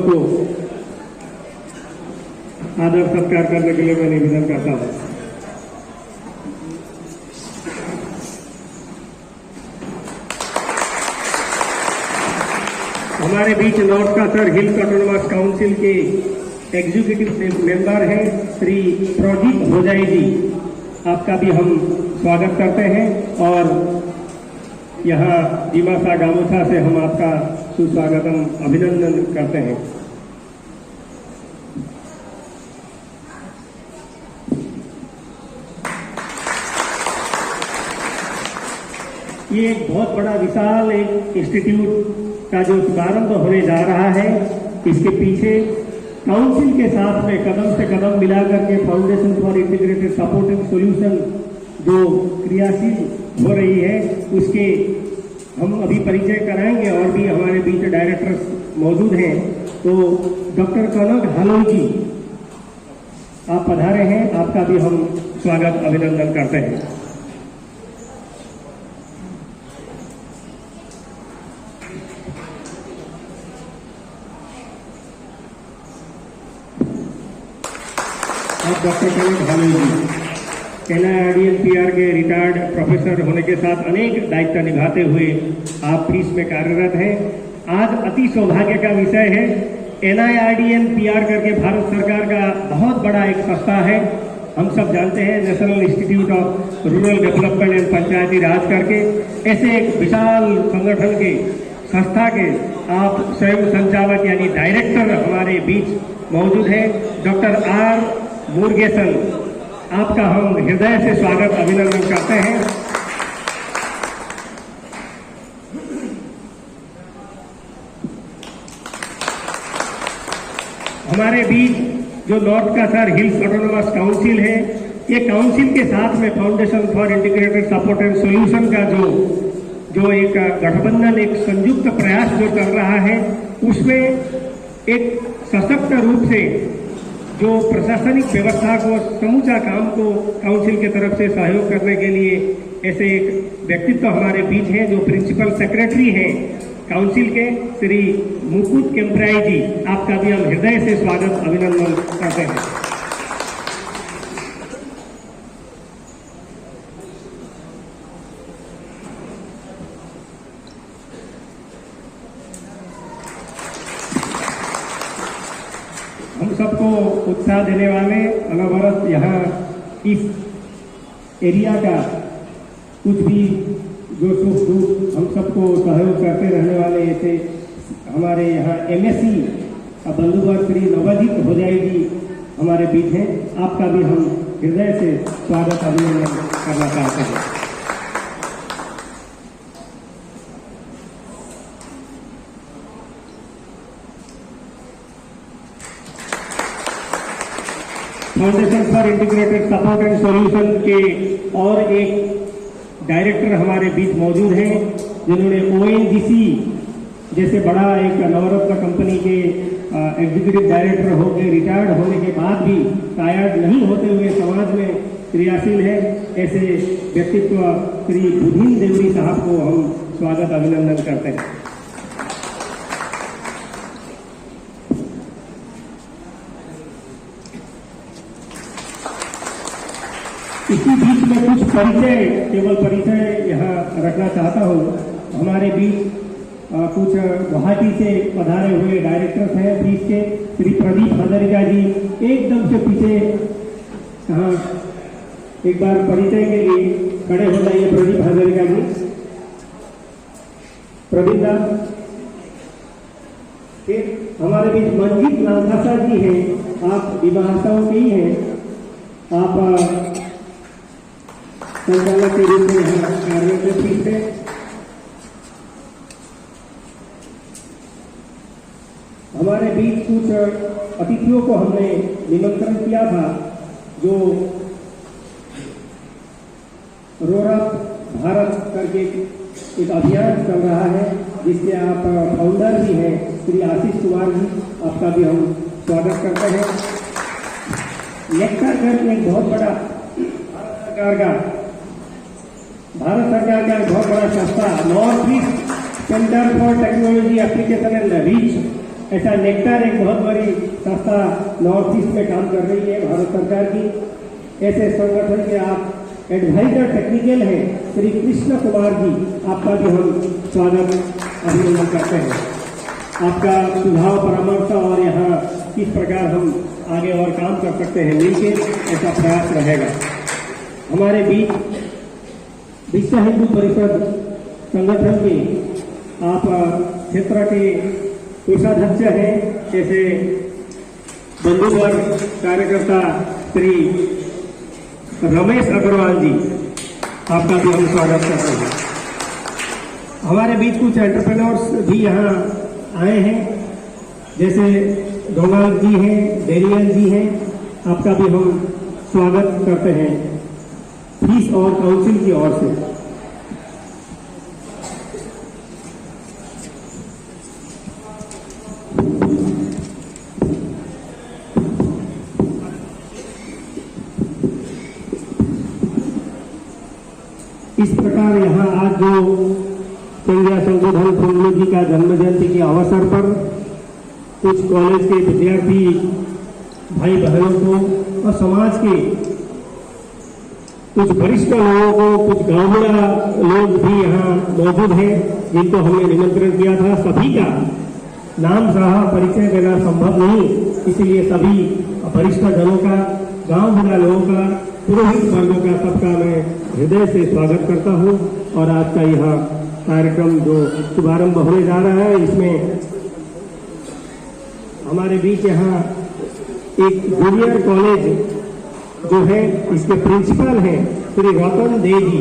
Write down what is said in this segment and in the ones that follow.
सबको आदर सत्कार करने के लिए मैं निवेदन करता हूं। हमारे बीच north Kasar hills autonomous council के एग्जीक्यूटिव मेंबर हैं श्री प्रदीप भोजाई जी, आपका भी हम स्वागत करते हैं और यहाँ डिमासा गामोछा से हम आपका सुस्वागतम अभिनंदन करते हैं। ये एक बहुत बड़ा विशाल एक इंस्टीट्यूट का जो शुभारंभ होने जा रहा है, इसके पीछे काउंसिल के साथ में कदम से कदम मिलाकर के foundation for integrated supporting solution जो क्रियाशील हो रही है, उसके हम अभी परिचय कराएंगे और भी हमारे बीच डायरेक्टर्स मौजूद हैं। तो डॉक्टर कनक हालोई जी, आप पधारे हैं, आपका भी हम स्वागत अभिनंदन करते हैं। डॉक्टर कनक हालोई जी NIRDN-PR के रिटायर्ड प्रोफेसर होने के साथ अनेक दायित्व निभाते हुए आप पीस में कार्यरत हैं। आज अति सौभाग्य का विषय है, NIRDN-PR करके भारत सरकार का बहुत बड़ा एक संस्था है, हम सब जानते हैं, National Institute of Rural Development and Panchayati Raj करके। ऐसे एक विशाल संगठन के संस्था के आप स्वयं संचालक यानी डायरेक्टर हमारे बीच मौजूद हैं। डॉक्टर आर मुरुगेसन, आपका हम हृदय से स्वागत अभिनंदन करते हैं। हमारे बीच जो north Kasar hills autonomous council है, ये काउंसिल के साथ में foundation for integrated support and solution का जो एक गठबंधन, एक संयुक्त प्रयास जो चल रहा है, उसमें एक सशक्त रूप से जो प्रशासनिक व्यवस्था को, समूचा काम को काउंसिल की तरफ से सहयोग करने के लिए ऐसे एक व्यक्तित्व हमारे बीच हैं जो प्रिंसिपल सेक्रेटरी हैं काउंसिल के, श्री मुकुट केम्प्राई जी, आपका भी हम हृदय से स्वागत अभिनंदन करते हैं। हम सबको उत्साह देने वाले अनवरत यहाँ इस एरिया का कुछ भी जो सुख दुख हम सबको सहयोग करते रहने वाले ऐसे हमारे यहाँ MSc बंधुवर्ग श्री नवजीत भोजाई जी हमारे बीच हैं, आपका भी हम हृदय से स्वागत अभिनंदन करना चाहते हैं। Foundation for integrated support and solution के और एक डायरेक्टर हमारे बीच मौजूद हैं, जिन्होंने ONGC जैसे बड़ा एक नवरत्न कंपनी के एग्जीक्यूटिव डायरेक्टर होकर रिटायर्ड होने के बाद भी टायर्ड नहीं होते हुए समाज में क्रियाशील है। ऐसे व्यक्तित्व श्री बुधीन देवरी साहब को हम स्वागत अभिनंदन करते हैं। इसी बीच में कुछ परिचय, केवल परिचय यहाँ रखना चाहता हूँ। हमारे बीच कुछ गुवाहाटी से पधारे हुए डायरेक्टर्स हैं बीच के, श्री प्रदीप हजारिका जी, एकदम से पीछे कहाँ, एक बार परिचय के लिए खड़े हो जाइए प्रदीप हजारिका जी। प्रदीप दा, फिर हमारे बीच मंजीत नाथासा जी हैं, आप डिमासाओं के ही हैं, आप संचालक के रूप में यहाँ कार्यरत हैं। हमारे बीच कुछ अतिथियों को हमने निमंत्रण किया था, जो रोरप भारत करके एक अभियान चल रहा है, जिसके आप फाउंडर भी हैं श्री आशीष कुमार जी, आपका भी हम स्वागत करते हैं। लेक्चर कर एक बहुत बड़ा भारत सरकार का एक बहुत बड़ा संस्था north east centre for technology application and reach ऐसा नेक्टर एक बहुत बड़ी संस्था नॉर्थ ईस्ट में काम कर रही है भारत सरकार की। ऐसे संगठन के आप एडवाइजर टेक्निकल हैं श्री कृष्ण कुमार जी, आपका भी हम स्वागत अभिनंदन करते हैं। आपका सुझाव परामर्श और यहाँ किस प्रकार हम आगे और काम कर सकते हैं मिलके, ऐसा प्रयास रहेगा। हमारे बीच विश्व हिंदू परिषद संगठन के आप क्षेत्र के कोषाध्यक्ष हैं, जैसे बंधुवर कार्यकर्ता श्री रमेश अग्रवाल जी, आपका भी हम स्वागत करते हैं। हमारे बीच कुछ एंटरप्रेन्योर्स भी यहाँ आए हैं, जैसे डोंगाल जी हैं, डेरियन जी हैं, आपका भी हम स्वागत करते हैं फीस और काउंसिल की ओर से। इस प्रकार यहाँ आज जो संज्ञा संशोधन फुल्लो जी का जन्म जयंती के अवसर पर कुछ कॉलेज के विद्यार्थी भाई बहनों को और समाज के कुछ वरिष्ठ लोगों को, कुछ ग्रामीण लोग भी यहाँ मौजूद हैं जिनको हमने निमंत्रण किया था। सभी का नाम सह परिचय देना संभव नहीं, इसलिए सभी वरिष्ठ जनों का, गांव भरा लोगों का, पुरोहित वर्गों का, सबका मैं हृदय से स्वागत करता हूं। और आज का यह कार्यक्रम जो शुभारंभ होने जा रहा है, इसमें हमारे बीच यहाँ एक जूनियर कॉलेज जो है, इसके प्रिंसिपल हैं श्री रतन दे जी,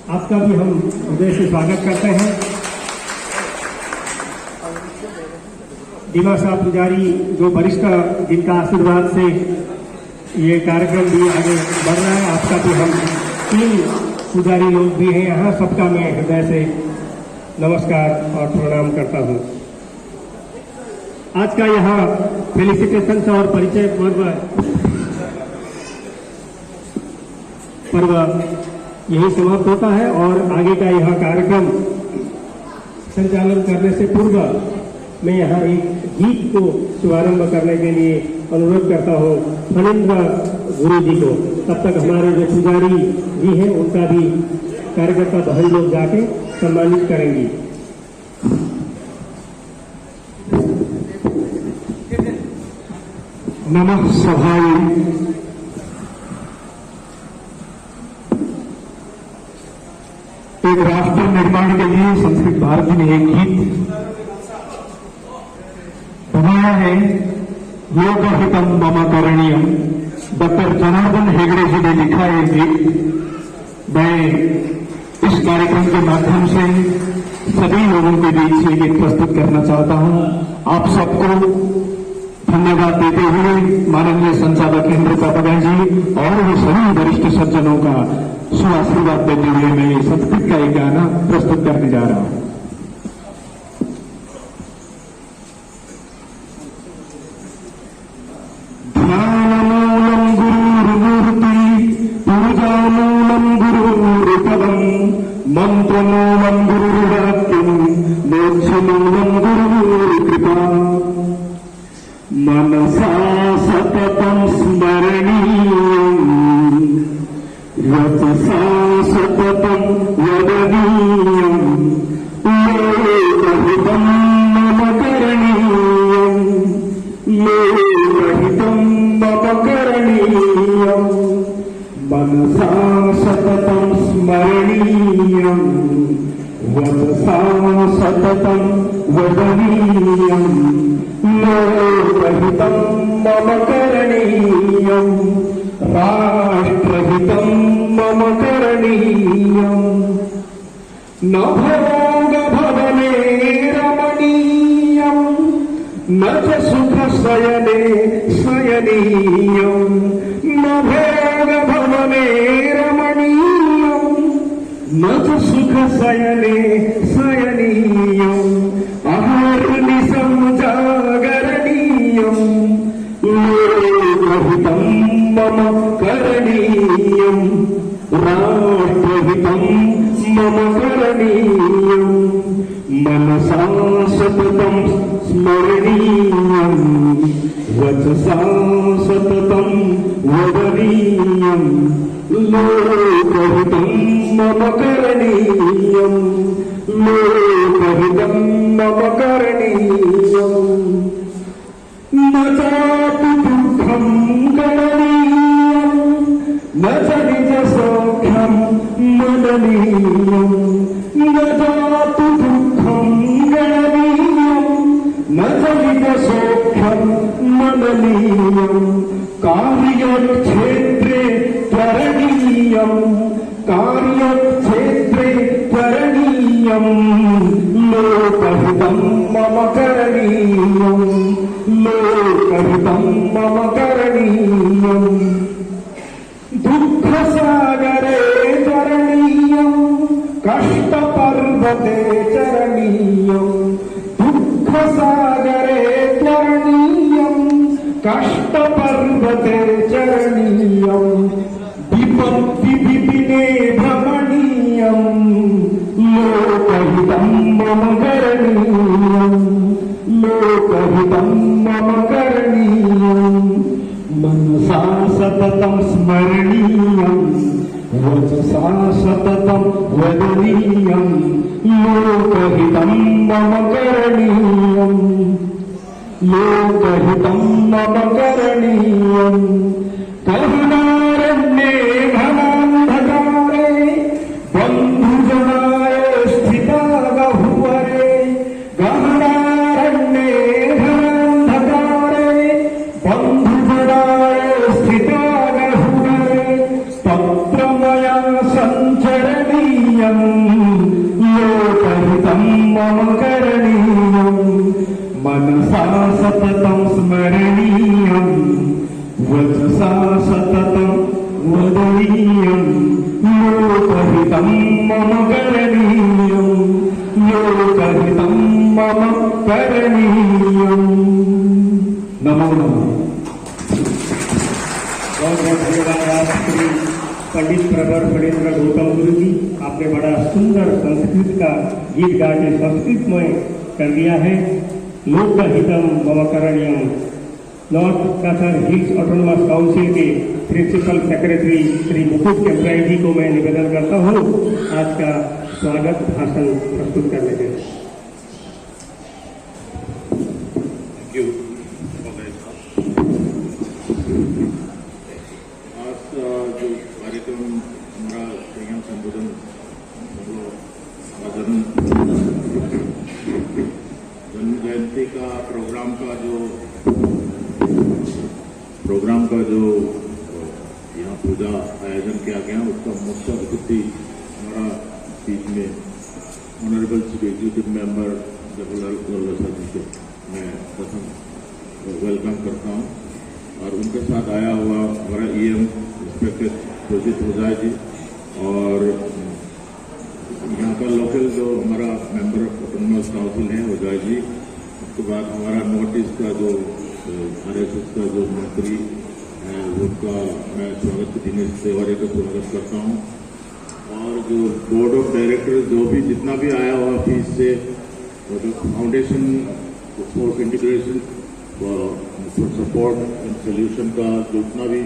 आपका भी हम हृदय से स्वागत करते हैं। दिवा साहब पुजारी जो वरिष्ठ, जिनका आशीर्वाद से ये कार्यक्रम भी आगे बढ़ रहा है, आपका भी हम 3 पुजारी लोग भी हैं यहाँ, सबका मैं हृदय से नमस्कार और प्रणाम करता हूँ। आज का यहाँ फेलिसिटेशन और परिचय पर्व यही समाप्त होता है और आगे का यह कार्यक्रम संचालन करने से पूर्व मैं यहाँ एक गीत को शुभारंभ करने के लिए अनुरोध करता हूँ फणींद्र गुरु जी को। तब तक हमारे जो पुजारी जी हैं उनका भी कार्यकर्ता बहन लोग जाके सम्मानित करेंगी। नमः सभाए। एक राष्ट्र निर्माण के लिए संस्कृत भारती ने एक गीत बनाया है, लोकहितम मम करणीयम। डॉक्टर जनार्दन हेगड़े जी ने लिखा है गीत। मैं इस कार्यक्रम के माध्यम से सभी लोगों के बीच ये गीत प्रस्तुत करना चाहता हूं। आप सबको धन्यवाद देते हुए माननीय संचालक केंद्र पापड़ा जी और वो सभी वरिष्ठ सज्जनों का सुआशीर्वाद देते हुए मैं संस्कृत का एक गाना प्रस्तुत करने जा रहा हूं। ध्यानमूलम गुरुर्मूर्ति पूजामूलम गुरुपदम मंत्रमूलम गुरुवाक्यम मोक्षमूलम गुरुकृपा मनसा सततं स्मरणीयम् वचसा सततं वदनीयम् लोकहितं मम करणीयम् लोकहितं मम करणीयम् मनसा सततं स्मरणीयम् वचसा सततं वदनीयम् लोकहितं मम करणीयम् राष्ट्रहितं मम करणीयम् न भोगभवने रमणीयम् न च सुखशयने शयनीयम् न भोगभवने रमणीयम् न च सुखशयने शयनीयम् अहर्निशं जागरणीयम् लोकहितं मम करणीयम् राष्ट्रहितं मम करणीयम् मनसा सततं स्मरणीयम् वचसा सततं वदनीयम् लोकहितं मम करणीयम् लोकहितं मम करणीयम् न चापि दुःखं गणनीयम् न च निजसौख्यं मननीयम् न चापि दुःखं गणनीयम् न च निजसौख्यं मननीयम् कार्यक्षेत्रे त्वरणीयम् कार्यक्षेत्रे त्वरणीयम् लोकहितं मम करणीयम् लोकहितं मम करणीयम् दुःखसागरे तरणीयम् कष्टपर्वते चरणीयम् दुःखसागरे तरणीयम् कष्टपर्वते चरणीयम् विपत्तिविपिने भ्रमणीयम् लोकहितं मम करणीयम् लोकहितं मम करणीयम् मनसा सततं स्मरणीयम् वचसा सततं वदनीयम् लोकहितं मम करणीयम् लोकहितं मम करणीयम् गहनारण्ये घनान्धकारे बन्धुजनाय स्थिता गहुवरे गहनारण्ये घनान्धकारे बन्धुजनाय स्थिता गहुवरे तत्र मया सञ्चरणीयम् लोकहितं मम करणीयम् मनसा सततं स्मरणीयम् वचसा सततं वदनीयम् लोकहितं मम करणीयम् लोकहितं मम करणीयम् नमो नमः। बहुत बहुत धन्यवाद आप श्री पंडित प्रवर फणीन्द्र गौतम गुरु जी। आपने बड़ा सुंदर संस्कृत का गीत गा के संस्कृत में कर दिया है। लोकहितम मम करणीयम। North Kasar hills autonomous council के प्रिंसिपल सेक्रेटरी श्री मुकुट केम्प्राई जी को मैं निवेदन करता हूँ आज का स्वागत भाषण प्रस्तुत करने के लिए। आज जो कार्यक्रम हमारा संज्ञान संबोधन जन्म जयंती का प्रोग्राम का जो यहाँ पूजा आयोजन किया गया उसका मुख्य अतिथि हमारा बीच में honourable chief executive member Jawaharlal Nehru ji को मैं प्रथम वेलकम करता हूँ और उनके साथ आया हुआ हमारा ईएम इंस्पेक्टर सुजीत ओझा जी और यहाँ का लोकल जो हमारा मेंबर ऑफ ऑटोनोमस काउंसिल है ओझा जी। उसके बाद हमारा नॉर्थ ईस्ट का जो RSS का जो मंत्री है उनका मैं स्वागत दिनेश तिवारी का स्वागत करता हूँ और जो बोर्ड ऑफ डायरेक्टर जो भी जितना भी आया हुआ फीस से जो foundation for integration for support and solution का जितना भी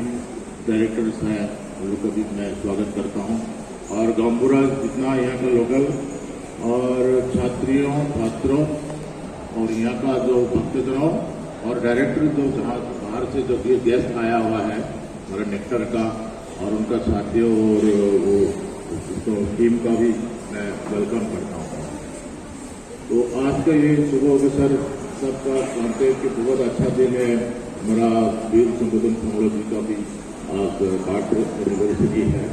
डायरेक्टर्स हैं उन लोग का भी मैं स्वागत करता हूँ और गांवपुरा जितना यहाँ का लोकल और छात्रों और यहाँ का जो भक्तजनों और डायरेक्टर जो जहाँ बाहर से जो गेस्ट आया हुआ है हमारा नेक्टर का और उनका साथियों और वो तो टीम का भी मैं वेलकम करता हूँ। तो आज का ये शुभ अवसर सबका जानते हैं कि बहुत अच्छा दिन है। हमारा वीर संबोधन टेक्नोलॉजी का भी आज पार्ट यूनिवर्सिटी है।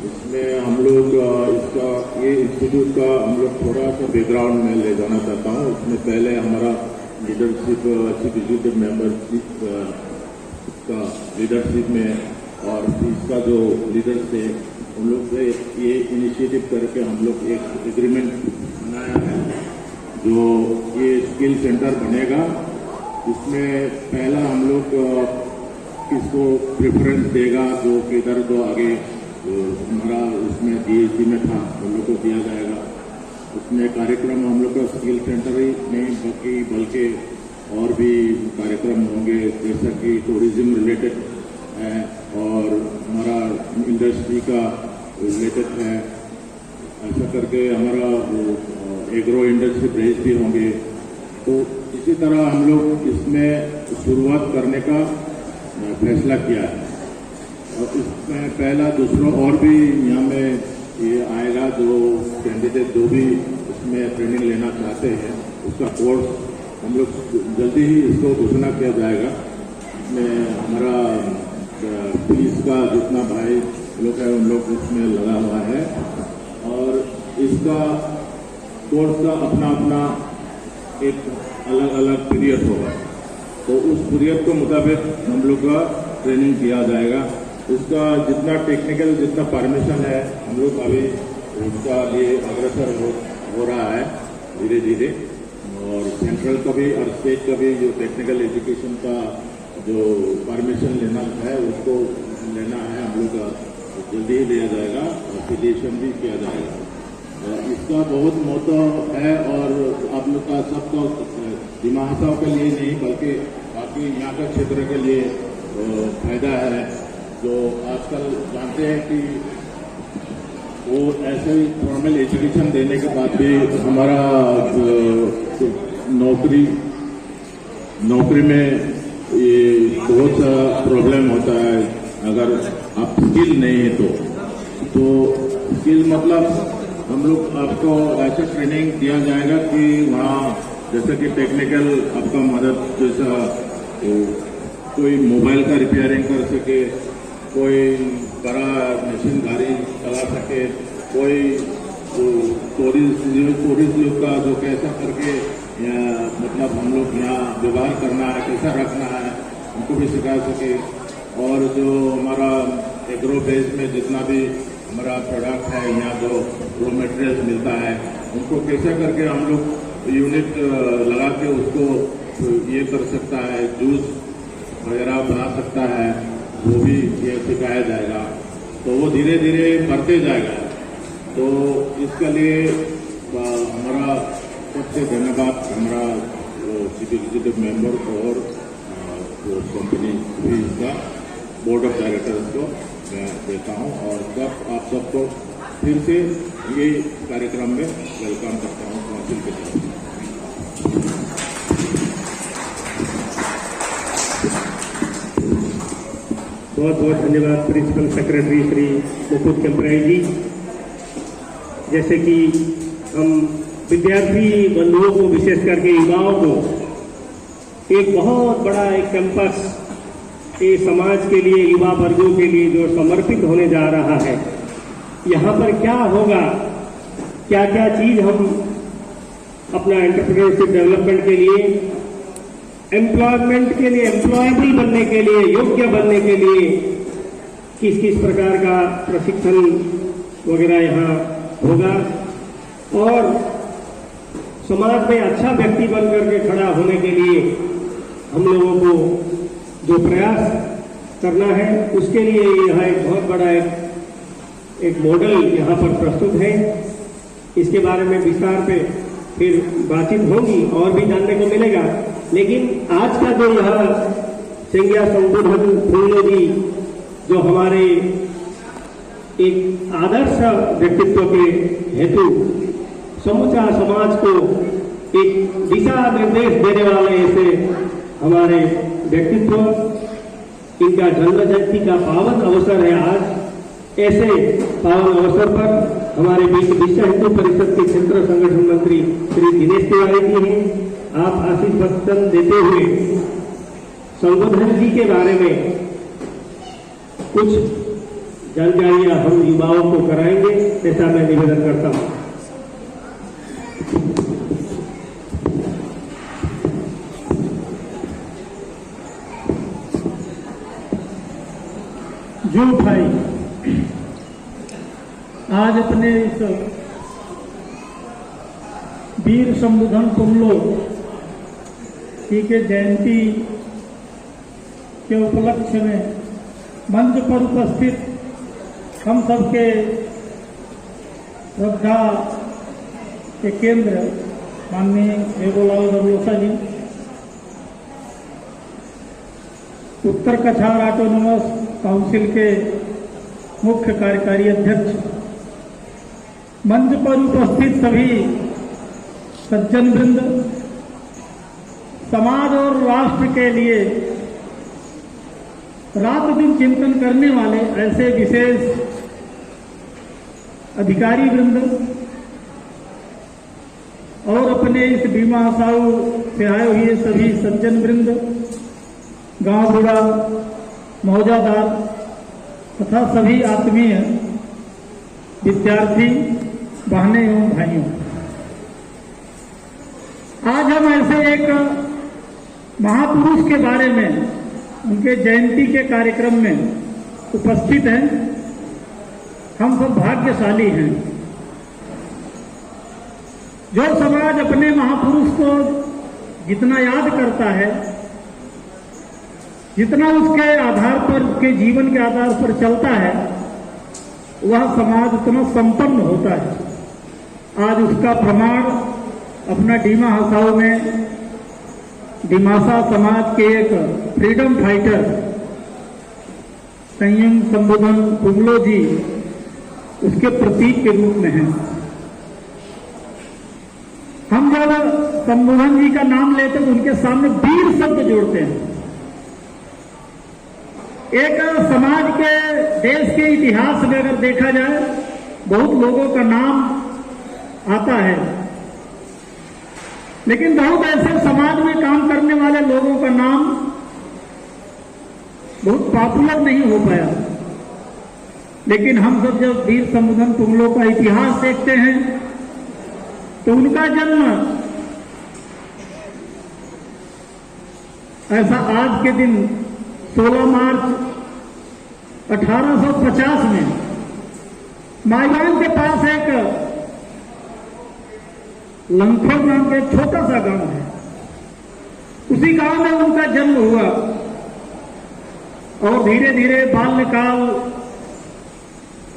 इसमें हम लोग इसका ये इंस्टीट्यूट का हम लोग थोड़ा सा बैकग्राउंड में ले जाना चाहता हूँ। इसमें पहले हमारा लीडरशिप चीफ एग्जीक्यूटिव मेंबरशिप का लीडरशिप में और इसका जो लीडर्स थे उन लोग से ये इनिशिएटिव करके हम लोग एक एग्रीमेंट बनाया है जो ये स्किल सेंटर बनेगा। इसमें पहला हम लोग किसको प्रेफरेंस देगा जो किधर जो आगे हमारा उसमें DSC में था उन लोग को दिया जाएगा उसमें कार्यक्रम हम लोग का स्किल सेंटर ही नहीं बल्कि और भी कार्यक्रम होंगे, जैसा कि टूरिज्म रिलेटेड है और हमारा इंडस्ट्री का रिलेटेड है। ऐसा करके हमारा एग्रो इंडस्ट्री ब्रेज भी होंगे। तो इसी तरह हम लोग इसमें शुरुआत करने का फैसला किया है और इसमें पहला दूसरा और भी यहाँ में ये आएगा, जो कैंडिडेट जो भी इसमें ट्रेनिंग लेना चाहते हैं उसका कोर्स हम लोग जल्दी ही इसको घोषणा किया जाएगा। इसमें हमारा पुलिस का जितना भाई लोग है उन लोग इसमें लगा हुआ है और इसका कोर्स का अपना अपना एक अलग अलग पीरियड होगा। तो उस पीरियड के मुताबिक हम लोग का ट्रेनिंग किया जाएगा। उसका जितना टेक्निकल जितना परमिशन है हम लोग अभी उसका लिए अग्रसर हो रहा है धीरे धीरे। और सेंट्रल का भी और स्टेट का भी जो टेक्निकल एजुकेशन का जो परमिशन लेना है उसको लेना है हम लोग का जल्दी ही लिया जाएगा और एफिलिएशन भी किया जाएगा। इसका बहुत महत्व है और आप लोग का सबका दिमाग के लिए नहीं बल्कि बाकी यहाँ का क्षेत्र के लिए फायदा है। जो आजकल जानते हैं कि वो ऐसे ही फॉर्मल एजुकेशन देने के बाद भी हमारा नौकरी में ये बहुत सा प्रॉब्लम होता है अगर आप स्किल नहीं है तो स्किल मतलब हम लोग आपको ऐसा ट्रेनिंग दिया जाएगा कि वहाँ जैसे कि टेक्निकल आपका मदद, जैसा कोई मोबाइल का रिपेयरिंग कर सके, कोई बड़ा मशीन गाड़ी चला सके, कोई टूरिस्ट लोग का जो कैसा करके या मतलब हम लोग यहाँ व्यवहार करना है, कैसा रखना है, उनको भी सिखा सके। और जो हमारा एग्रो बेस में जितना भी हमारा प्रोडक्ट है, यहाँ जो रॉ मटेरियल्स मिलता है, उनको कैसे करके हम लोग यूनिट लगा के उसको ये कर सकता है, जूस वगैरह बना सकता है, वो भी ये सिखाया जाएगा। तो वो धीरे धीरे बढ़ते जाएगा। तो इसके लिए हमारा सबसे धन्यवाद हमारा चीफ एग्जीक्यूटिव मेंबर और कंपनी भी इसका बोर्ड ऑफ डायरेक्टर्स को मैं देता हूं और आप सबको फिर से ये कार्यक्रम में वेलकम करता हूं काउंसिल के तरफ से। बहुत बहुत धन्यवाद प्रिंसिपल सेक्रेटरी श्री मुकुट केम्पराई जी। जैसे कि हम विद्यार्थी बंधुओं को, विशेष करके युवाओं को एक बहुत बड़ा एक कैंपस ये समाज के लिए, युवा वर्गों के लिए जो समर्पित होने जा रहा है, यहाँ पर क्या होगा, क्या क्या चीज हम अपना एंटरप्रेन्योरशिप डेवलपमेंट के लिए, एम्प्लॉयमेंट के लिए, एम्प्लॉयबल बनने के लिए, योग्य बनने के लिए किस किस प्रकार का प्रशिक्षण वगैरह यहाँ होगा और समाज में अच्छा व्यक्ति बन करके खड़ा होने के लिए हम लोगों को जो प्रयास करना है, उसके लिए यह एक बहुत बड़ा एक मॉडल यहाँ पर प्रस्तुत है। इसके बारे में विस्तार पे फिर बातचीत होगी और भी जानने को मिलेगा। लेकिन आज का जो यह संज्ञा संबोधन फूलो जी जो हमारे एक आदर्श व्यक्तित्व के हेतु समूचा समाज को एक दिशा निर्देश देने वाले ऐसे हमारे व्यक्तित्व, इनका जन्म जयंती का पावन अवसर है आज। ऐसे पावन अवसर पर हमारे बीच विश्व हिंदू परिषद के क्षेत्र संगठन मंत्री श्री दिनेश तिवारी जी हैं। आप आशीष वचन देते हुए संबोधन जी के बारे में कुछ जानकारियां हम युवाओं को कराएंगे, ऐसा मैं निवेदन करता हूं। जो भाई आज अपने इस वीर संबोधन तुमलो जी के जयंती के उपलक्ष्य में मंच पर उपस्थित हम सबके श्रद्धा के केंद्र माननीय बेगोलाल दबलोसा जी, उत्तर कछार ऑटोनोमस काउंसिल के मुख्य कार्यकारी अध्यक्ष, मंच पर उपस्थित सभी सज्जन वृंद, समाज और राष्ट्र के लिए रात दिन चिंतन करने वाले ऐसे विशेष अधिकारी वृंद और अपने इस बीमा हसाऊ से आए हुए सभी सज्जन वृंद, गांव बूढ़ा, मौजादार तथा सभी आत्मीय विद्यार्थी बहनें एवं भाइयों, आज हम ऐसे एक महापुरुष के बारे में, उनके जयंती के कार्यक्रम में उपस्थित हैं। हम सब भाग्यशाली हैं। जो समाज अपने महापुरुष को जितना याद करता है, जितना उसके आधार पर, उसके जीवन के आधार पर चलता है, वह समाज उतना संपन्न होता है। आज उसका प्रमाण अपना डीमा हसाऊ में डिमासा समाज के एक फ्रीडम फाइटर संयम संबोधन पुगलो जी उसके प्रतीक के रूप में हैं। हम जब संबोधन जी का नाम लेते हैं तो उनके सामने वीर शब्द जोड़ते हैं। एक समाज के, देश के इतिहास में अगर देखा जाए, बहुत लोगों का नाम आता है, लेकिन बहुत ऐसे समाज में काम करने वाले लोगों का नाम बहुत पॉपुलर नहीं हो पाया। लेकिन हम सब जब वीर संबोधन पुगलो का इतिहास देखते हैं तो उनका जन्म ऐसा आज के दिन 16 मार्च 1850 में माईवान के पास एक लंखोर नाम का एक छोटा सा गांव है, उसी गांव में उनका जन्म हुआ और धीरे धीरे बाल्यकाल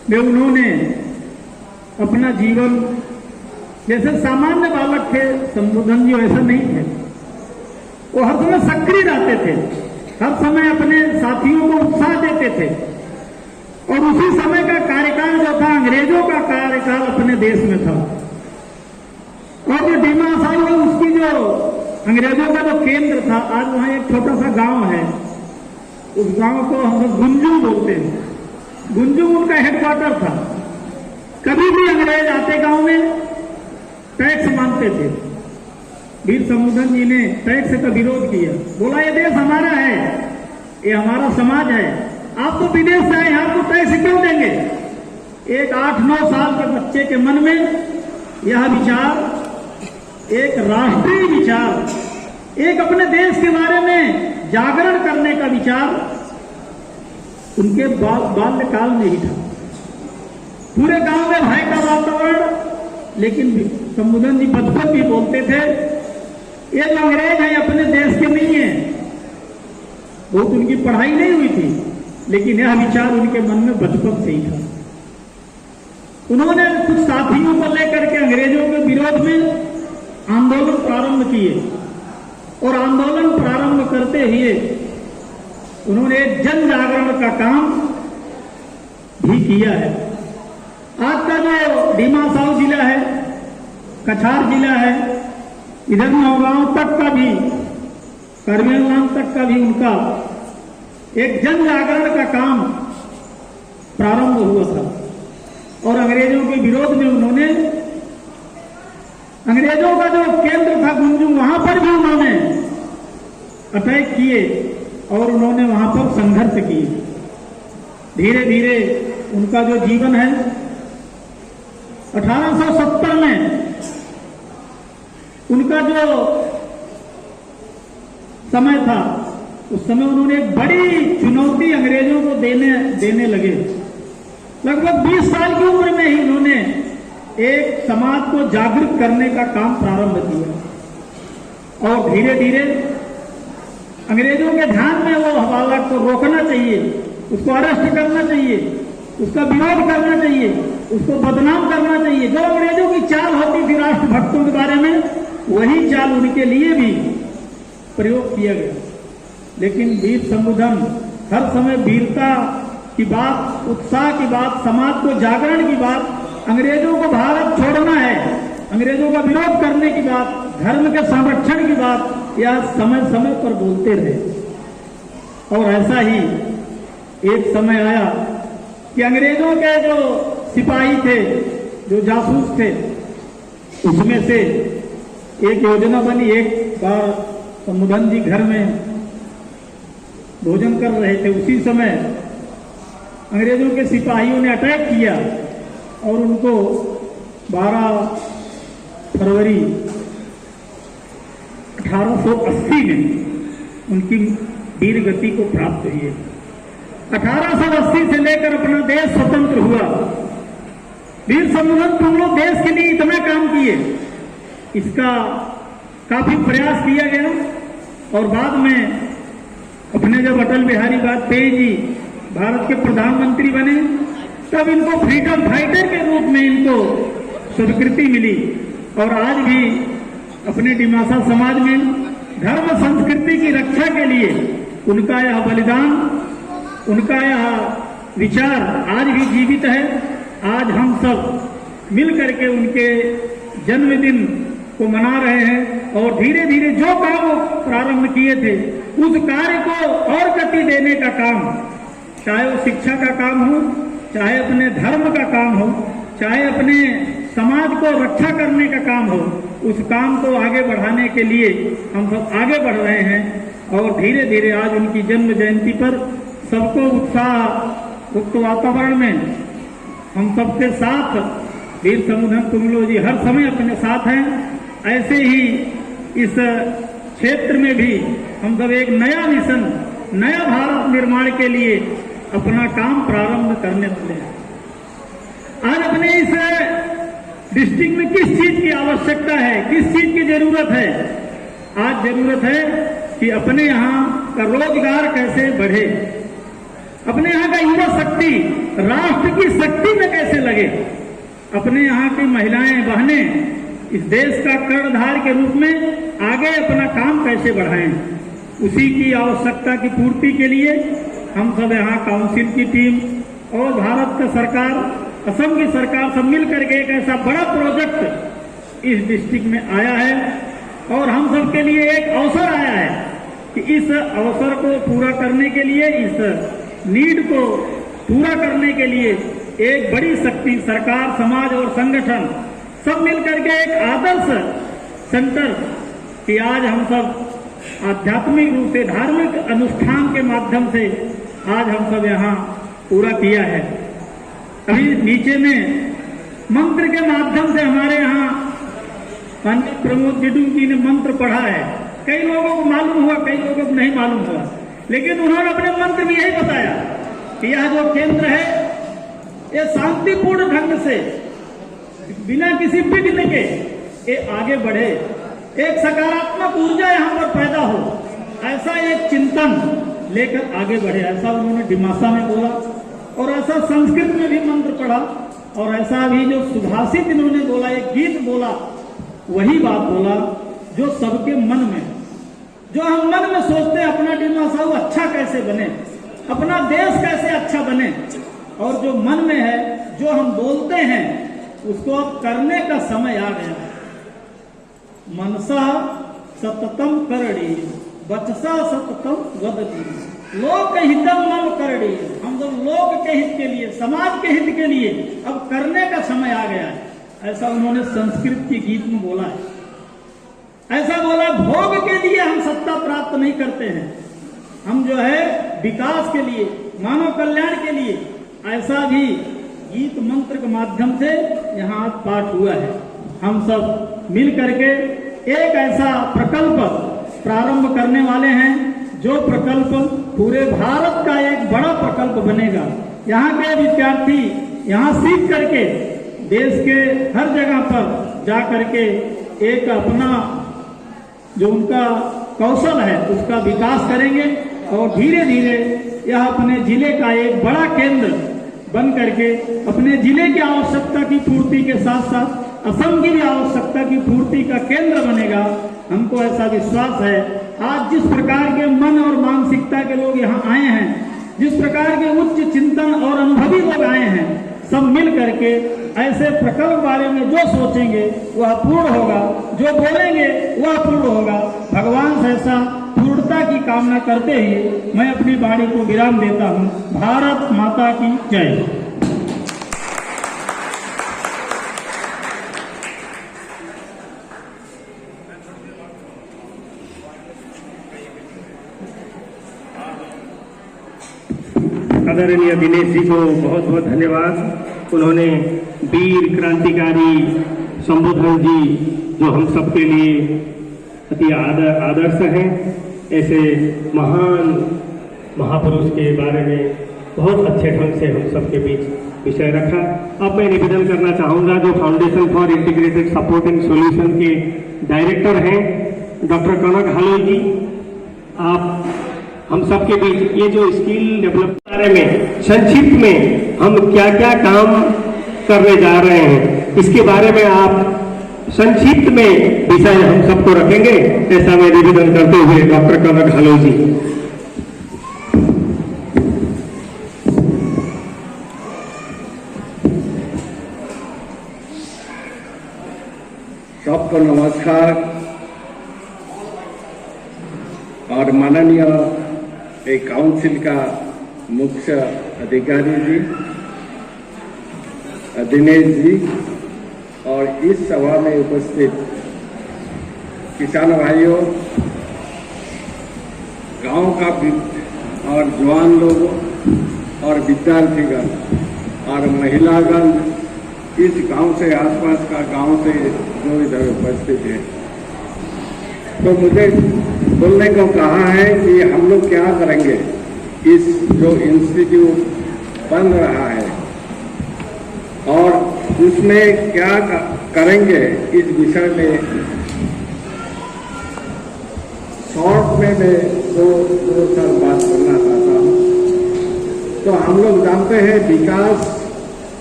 में उन्होंने अपना जीवन, जैसे सामान्य बालक थे, संबोधन जी ऐसा नहीं थे। वो हर समय सक्रिय रहते थे, हर समय अपने साथियों को उत्साह देते थे और उसी समय का कार्यकाल जो था, अंग्रेजों का कार्यकाल अपने देश में था। और जो डीमा हसाऊ है, उसकी जो अंग्रेजों का जो केंद्र था, आज वहां एक छोटा सा गांव है, उस गांव को हम लोग गुंजुम बोलते हैं। गुंजुम उनका हेडक्वार्टर था। कभी भी अंग्रेज आते गांव में टैक्स मांगते थे। वीर संबोधन जी ने टैक्स का विरोध किया, बोला ये देश हमारा है, ये हमारा समाज है, आप तो विदेश से आए, आपको टैक्स क्यों देंगे। एक 8-9 साल के बच्चे के मन में यह विचार, एक राष्ट्रीय विचार, एक अपने देश के बारे में जागरण करने का विचार उनके बाल्यकाल में ही था। पूरे गांव में भय का वातावरण, लेकिन संबोधन जी बचपन भी बोलते थे, ये जो अंग्रेज हैं अपने देश के नहीं है। बहुत उनकी पढ़ाई नहीं हुई थी, लेकिन यह विचार उनके मन में बचपन से ही था। उन्होंने कुछ साथियों को लेकर के अंग्रेजों के विरोध में आंदोलन प्रारंभ किए और आंदोलन प्रारंभ करते हुए उन्होंने एक जन जागरण का काम भी किया है। आज का जो डीमा हसाऊ जिला है, कछार जिला है, इधर नौगांव तक का भी, करमेलनाम तक का भी उनका एक जन जागरण का काम प्रारंभ हुआ था और अंग्रेजों के विरोध में उन्होंने, अंग्रेजों का जो केंद्र था गुंजुम, वहां पर भी उन्होंने अटैक किए और उन्होंने वहां पर संघर्ष किए। धीरे धीरे उनका जो जीवन है, 1870 में उनका जो समय था, उस समय उन्होंने एक बड़ी चुनौती अंग्रेजों को देने लगे। लगभग 20 साल की उम्र में ही उन्होंने एक समाज को जागरूक करने का काम प्रारंभ किया और धीरे धीरे अंग्रेजों के ध्यान में वो हवाला को रोकना चाहिए, उसको अरेस्ट करना चाहिए, उसका विरोध करना चाहिए। उसको बदनाम करना चाहिए। जो अंग्रेजों की चाल होती थी राष्ट्रभक्तों के बारे में, वही चाल उनके लिए भी प्रयोग किया गया। लेकिन वीर शंभुधन हर समय वीरता की बात, उत्साह की बात, समाज को जागरण की बात, अंग्रेजों को भारत छोड़ना है, अंग्रेजों का विरोध करने की बात, धर्म के संरक्षण की बात, यह समय समय पर बोलते रहे। और ऐसा ही एक समय आया कि अंग्रेजों के जो सिपाही थे, जो जासूस थे, उसमें से एक योजना बनी। एक बार शंभुधन जी घर में भोजन कर रहे थे, उसी समय अंग्रेजों के सिपाहियों ने अटैक किया और उनको 12 फरवरी 1880 में उनकी वीर गति को प्राप्त हुई है। 1880 से लेकर अपना देश स्वतंत्र हुआ। वीर शंभुधन तुम लोग देश के लिए इतना काम किए, इसका काफी प्रयास किया गया। और बाद में अपने जब अटल बिहारी वाजपेयी जी भारत के प्रधानमंत्री बने, तब इनको फ्रीडम फाइटर के रूप में इनको स्वीकृति मिली। और आज भी अपने डिमासा समाज में धर्म संस्कृति की रक्षा के लिए उनका यह बलिदान, उनका यह विचार आज भी जीवित है। आज हम सब मिल करके उनके जन्मदिन को मना रहे हैं और धीरे धीरे जो काम वो प्रारंभ किए थे, उस कार्य को और गति देने का काम, चाहे वो शिक्षा का काम हो, चाहे अपने धर्म का काम हो, चाहे अपने समाज को रक्षा करने का काम हो, उस काम को आगे बढ़ाने के लिए हम सब आगे बढ़ रहे हैं। और धीरे धीरे आज उनकी जन्म जयंती पर सबको उत्साह युक्त वातावरण में हम सबके साथ, वीर शंभुधन तुंगलो जी हर समय अपने साथ हैं। ऐसे ही इस क्षेत्र में भी हम सब एक नया मिशन, नया भारत निर्माण के लिए अपना काम प्रारंभ करने वाले हैं। आज अपने इस डिस्ट्रिक्ट में किस चीज की आवश्यकता है, किस चीज की जरूरत है? आज जरूरत है कि अपने यहाँ का रोजगार कैसे बढ़े, अपने यहाँ का युवा शक्ति राष्ट्र की शक्ति में कैसे लगे, अपने यहाँ की महिलाएं बहनें इस देश का कर्णधार के रूप में आगे अपना काम कैसे बढ़ाएं, उसी की आवश्यकता की पूर्ति के लिए हम सब यहाँ काउंसिल की टीम और भारत का सरकार, असम की सरकार सब मिल करके एक ऐसा बड़ा प्रोजेक्ट इस डिस्ट्रिक्ट में आया है। और हम सब के लिए एक अवसर आया है कि इस अवसर को पूरा करने के लिए, इस नीड को पूरा करने के लिए एक बड़ी शक्ति सरकार, समाज और संगठन सब मिलकर के एक आदर्श सेंटर कि आज हम सब आध्यात्मिक रूप से, धार्मिक अनुष्ठान के माध्यम से आज हम सब यहाँ पूरा किया है। अभी नीचे में मंत्र के माध्यम से हमारे यहाँ पंडित प्रमोद जिडू जी ने मंत्र पढ़ा है। कई लोगों को मालूम हुआ, कई लोगों को नहीं मालूम हुआ, लेकिन उन्होंने अपने मंत्र में यही बताया कि यह जो केंद्र है ये शांतिपूर्ण ढंग से बिना किसी विघ्न के ये आगे बढ़े, एक सकारात्मक ऊर्जा यहाँ पर पैदा हो, ऐसा एक चिंतन लेकर आगे बढ़े, ऐसा उन्होंने डिमासा में बोला। और ऐसा संस्कृत में भी मंत्र पढ़ा और ऐसा भी जो सुभाषित इन्होंने बोला, एक गीत बोला, वही बात बोला जो सबके मन में, जो हम मन में सोचते हैं अपना डिमासा वो अच्छा कैसे बने, अपना देश कैसे अच्छा बने, और जो मन में है, जो हम बोलते हैं, उसको अब करने का समय आ गया। मनसा सततम करणी, वचसा सततम वदती, लोक हितम मम करणी। हम सब लोक के हित के लिए, समाज के हित के लिए अब करने का समय आ गया है, ऐसा उन्होंने संस्कृत के गीत में बोला है। ऐसा बोला, भोग के लिए हम सत्ता प्राप्त नहीं करते हैं, हम जो है विकास के लिए, मानव कल्याण के लिए, ऐसा भी गीत मंत्र के माध्यम से यहाँ पाठ हुआ है। हम सब मिल करके एक ऐसा प्रकल्प प्रारंभ करने वाले हैं, जो प्रकल्प पूरे भारत का एक बड़ा प्रकल्प बनेगा। यहाँ के विद्यार्थी यहाँ सीख करके देश के हर जगह पर जा करके एक अपना जो उनका कौशल है उसका विकास करेंगे और धीरे धीरे यह अपने जिले का एक बड़ा केंद्र बन करके अपने जिले की आवश्यकता की पूर्ति के साथ साथ असम की भी आवश्यकता की पूर्ति का केंद्र बनेगा। हमको ऐसा विश्वास है। आज जिस प्रकार के मन और मानसिकता के लोग यहाँ आए हैं, जिस प्रकार के उच्च चिंतन और अनुभवी लोग आए हैं, सब मिल करके ऐसे प्रकल्प बारे में जो सोचेंगे वह पूर्ण होगा, जो बोलेंगे वह पूर्ण होगा। भगवान से ऐसा पूर्णता की कामना करते हुए मैं अपनी वाणी को विराम देता हूँ। भारत माता की जय। आदरणीय दिनेश जी को बहुत बहुत धन्यवाद। उन्होंने वीर क्रांतिकारी संबोधन जी जो हम सबके लिए अति आदर्श हैं, ऐसे महान महापुरुष के बारे में बहुत अच्छे ढंग से हम सबके बीच विषय रखा। अब मैं निवेदन करना चाहूँगा जो foundation for integrated support and solution के डायरेक्टर हैं डॉक्टर कनक हालोई जी, आप हम सबके बीच ये जो स्किल डेवलप के बारे में संक्षिप्त में हम क्या क्या काम करने जा रहे हैं इसके बारे में आप संक्षिप्त में विषय हम सबको रखेंगे, ऐसा मैं निवेदन करते हुए डॉक्टर कनक हालोई जी। सबको नमस्कार और माननीय एक काउंसिल का मुख्य अधिकारी जी दिनेश जी और इस सभा में उपस्थित किसान भाइयों, गांव का और जवान लोगों और विद्यार्थीगण और महिलागण, इस गांव से आसपास का गांव से जो इधर उपस्थित है, तो मुझे बोलने को कहा है कि हम लोग क्या करेंगे इस जो इंस्टीट्यूट बन रहा है और उसमें क्या करेंगे इस विषय में शॉर्ट में मैं दो चार बात करना चाहता हूँ। तो हम लोग जानते हैं विकास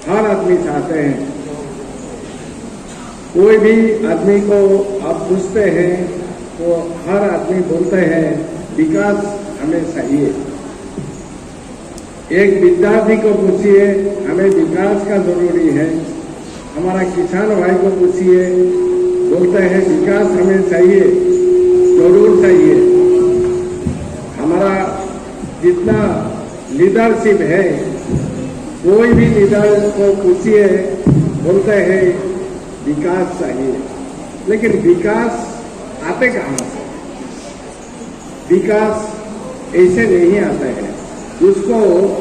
हर आदमी चाहते हैं। कोई भी आदमी को आप पूछते हैं तो हर आदमी बोलते हैं विकास हमें चाहिए। एक विद्यार्थी को पूछिए हमें विकास का जरूरी है, हमारा किसान भाई को पूछिए बोलते हैं विकास हमें चाहिए, जरूर चाहिए। हमारा जितना लीडरशिप है, कोई भी लीडर को पूछिए बोलते हैं विकास चाहिए। लेकिन विकास आते कहाँ से? विकास ऐसे नहीं आता है, उसको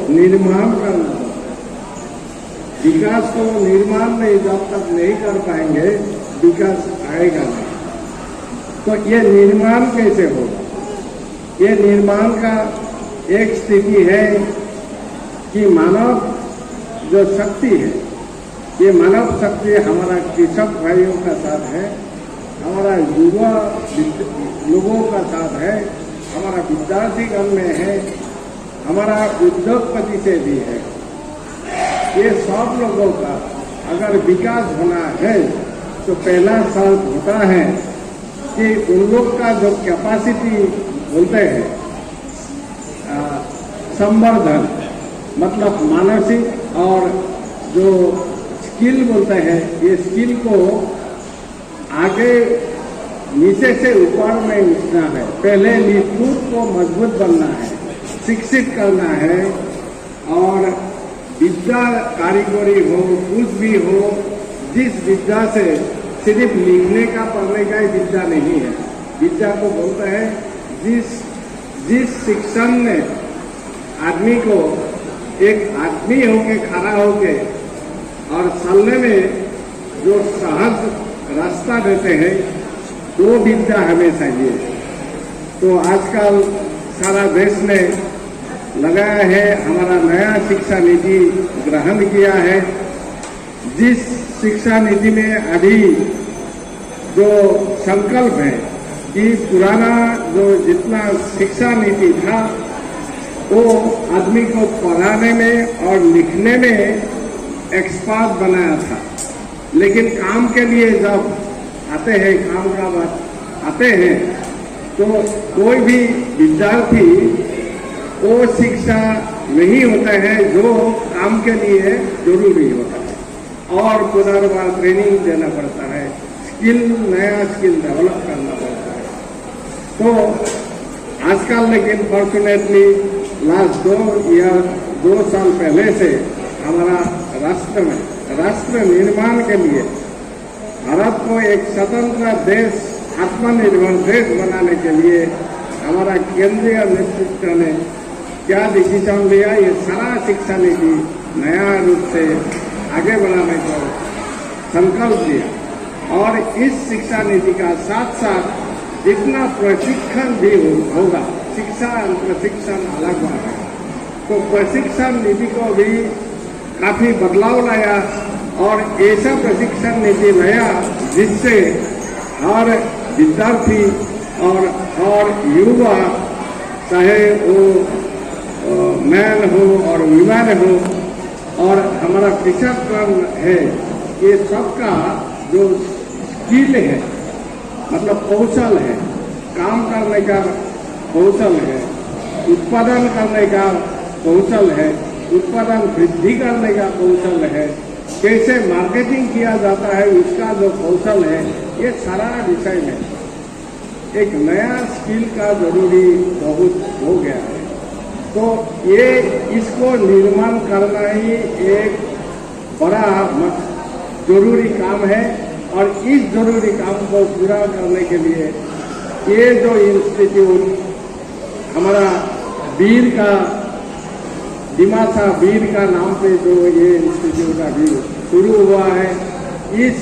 निर्माण करना होता है। विकास को निर्माण नहीं जब तक नहीं कर पाएंगे विकास आएगा नहीं। तो ये निर्माण कैसे होगा? ये निर्माण का एक स्थिति है कि मानव जो शक्ति है, ये मानव शक्ति हमारा कृषक भाइयों का साथ है, हमारा युवा लोगों का साथ है, हमारा विद्यार्थीगण में है, हमारा उद्योगपति से भी है। ये सब लोगों का अगर विकास होना है तो पहला शर्त होता है कि उन लोग का जो कैपेसिटी बोलते हैं संवर्धन, मतलब मानसिक और जो स्किल बोलते हैं, ये स्किल को आगे नीचे से ऊपर में उठना है। पहले खुद को मजबूत बनना है, शिक्षित करना है और विद्या कारीगरी हो, कुछ भी हो, जिस विद्या से सिर्फ लिखने का पढ़ने का ही विद्या नहीं है। विद्या को बोलते हैं जिस शिक्षण ने आदमी को एक आदमी होके खड़ा होके और चलने में जो सहज रास्ता देते हैं, वो विद्या हमें चाहिए। तो आजकल सारा देश ने लगाया है, हमारा नया शिक्षा नीति ग्रहण किया है। जिस शिक्षा नीति में अभी जो संकल्प है कि पुराना जो जितना शिक्षा नीति था वो आदमी को पढ़ाने में और लिखने में एक्सपर्ट बनाया था, लेकिन काम के लिए जब आते हैं, काम का बात आते हैं, तो कोई भी विद्यार्थी वो शिक्षा नहीं होता है जो काम के लिए जरूरी होता है, और पुनर्बार ट्रेनिंग देना पड़ता है, स्किल, नया स्किल डेवलप करना पड़ता है। तो आजकल लेकिन फॉर्चुनेटली लास्ट 2 साल पहले से हमारा राष्ट्र निर्माण के लिए भारत को एक स्वतंत्र देश, आत्मनिर्भर देश बनाने के लिए हमारा केंद्रीय नेतृत्व ने क्या डिसीजन लिया, ये सारा शिक्षा नीति नया रूप से आगे बढ़ाने को संकल्प लिया। और इस शिक्षा नीति का साथ साथ जितना प्रशिक्षण भी होगा, शिक्षा और प्रशिक्षण अलग बात है, तो प्रशिक्षण नीति को भी काफी बदलाव लाया और ऐसा प्रशिक्षण नीति लाया जिससे हर विद्यार्थी और युवा, चाहे वो मैन हो और विमेन हो, और हमारा कृषकगण है, ये सबका जो स्किल है, मतलब कौशल है, काम करने का कौशल है, उत्पादन करने का कौशल है, उत्पादन वृद्धि करने का कौशल है, कैसे मार्केटिंग किया जाता है उसका जो कौशल है, ये सारा विषय में एक नया स्किल का जरूरी बहुत हो गया है। तो ये इसको निर्माण करना ही एक बड़ा जरूरी काम है, और इस जरूरी काम को पूरा करने के लिए ये जो इंस्टीट्यूट हमारा वीर का, दिमासा वीर का नाम पे जो ये इंस्टीट्यूट अभी शुरू हुआ है, इस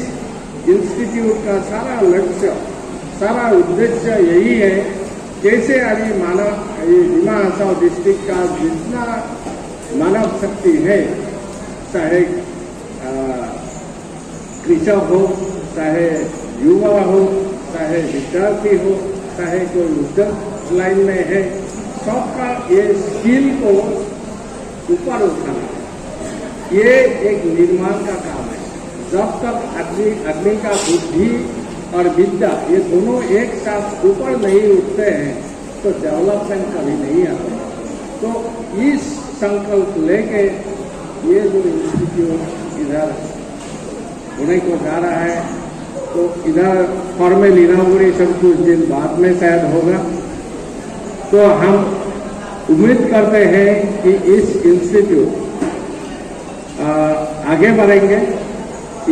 इंस्टीट्यूट का सारा लक्ष्य, सारा उद्देश्य यही है, कैसे अभी ये दिमा हसाओ डिस्ट्रिक्ट का जितना मानव शक्ति है, चाहे कृषक हो, चाहे युवा हो, चाहे विद्यार्थी हो, चाहे कोई उद्योग लाइन में है, सबका ये स्किल को ऊपर उठाना, ये एक निर्माण का काम है। जब तक आदमी का बुद्धि और विद्या ये दोनों एक साथ ऊपर नहीं उठते हैं तो डेवलपमेंट कभी नहीं आता। तो इस संकल्प लेके ये जो इंस्टीट्यूट इधर होने को जा रहा है, तो इधर फॉर्मल इनॉग्रेशन कुछ दिन बाद में शायद होगा। तो हम उम्मीद करते हैं कि इस इंस्टीट्यूट आगे बढ़ेंगे,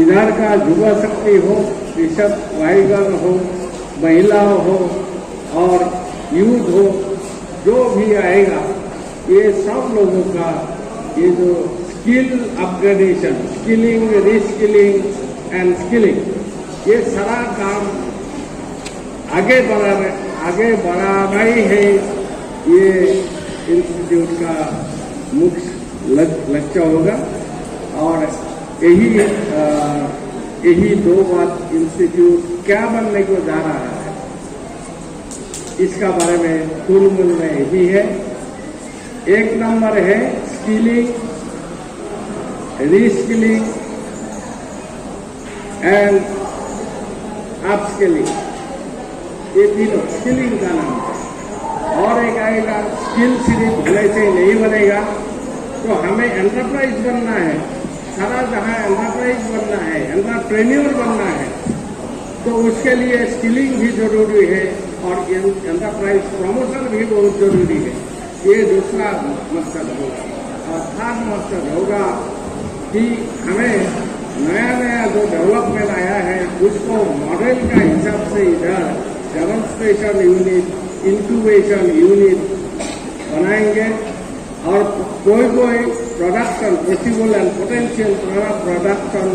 इधर का युवा शक्ति हो, कृषक भाईगण हो, महिला हो और यूथ हो, जो भी आएगा, ये सब लोगों का ये जो skill upgradation, skilling, reskilling and skilling, ये सारा काम आगे बढ़ाना ही है ये इंस्टीट्यूट का मुख्य लक्ष्य होगा। और यही 2 बात इंस्टीट्यूट क्या बनने को जा रहा है, इसका बारे में तुलमुल में यही है। 1 नंबर है स्किलिंग, रीस्किलिंग एंड अपस्किलिंग, ये तीनों स्किलिंग का नाम है। और एक आएगा स्किल सिर्फ होने से नहीं बनेगा, तो हमें एंटरप्राइज बनना है, सारा जहां एंटरप्राइज बनना है, एंटरप्रेन्योर बनना है, तो उसके लिए स्किलिंग भी जरूरी है और एंटरप्राइज प्रमोशन भी बहुत जरूरी है। ये दूसरा मकसद होगा। और 3rd मकसद होगा कि हमें नया जो डेवलपमेंट आया है उसको मॉडल का हिसाब से इधर डेमोन्स्ट्रेशन यूनिट, इंक्यूबेशन यूनिट बनाएंगे, और कोई production, possible and potential production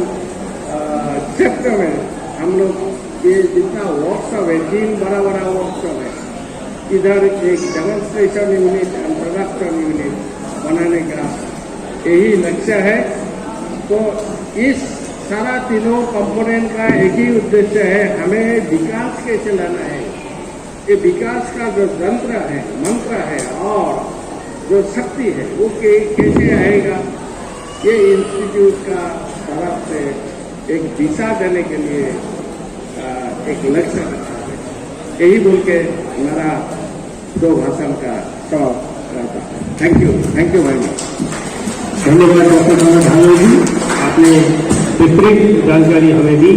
क्षेत्र में हम लोग ये जितना वर्कशॉप है, 3 बड़ा वर्कशॉप है, इधर एक demonstration unit and production unit बनाने का यही लक्ष्य है। तो इस सारा तीनों कंपोनेंट का एक ही उद्देश्य है, हमें विकास कैसे लाना है, ये विकास का जो मंत्र है और जो शक्ति है वो कैसे आएगा, ये इंस्टीट्यूट का तरफ से एक दिशा देने के लिए एक लक्ष्य रखा है। यही बोल के मेरा दो भाषण का समाप्त करता है। Thank you very much. धन्यवाद डॉक्टर मनोज भानोद जी, आपने विस्तृत जानकारी हमें दी।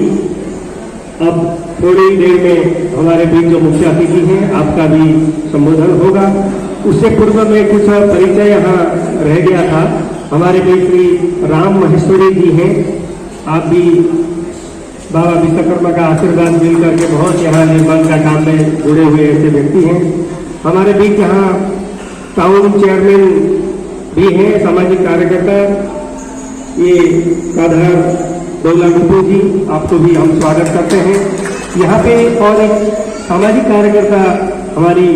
अब थोड़ी देर में हमारे बीच जो मुख्य अतिथि हैं आपका भी संबोधन होगा। उससे पूर्व में कुछ परिचय यहाँ रह गया था। हमारे बीच श्री राम महेश्वरी जी हैं। आप भी बाबा विश्वकर्मा का आशीर्वाद मिल करके बहुत यहाँ निर्माण का काम में जुड़े हुए ऐसे व्यक्ति हैं। हमारे बीच यहाँ टाउन चेयरमैन भी हैं, सामाजिक कार्यकर्ता, ये काधार दौला गुप्पू जी, आपको भी हम स्वागत करते हैं यहाँ पे। और एक सामाजिक कार्यकर्ता हमारी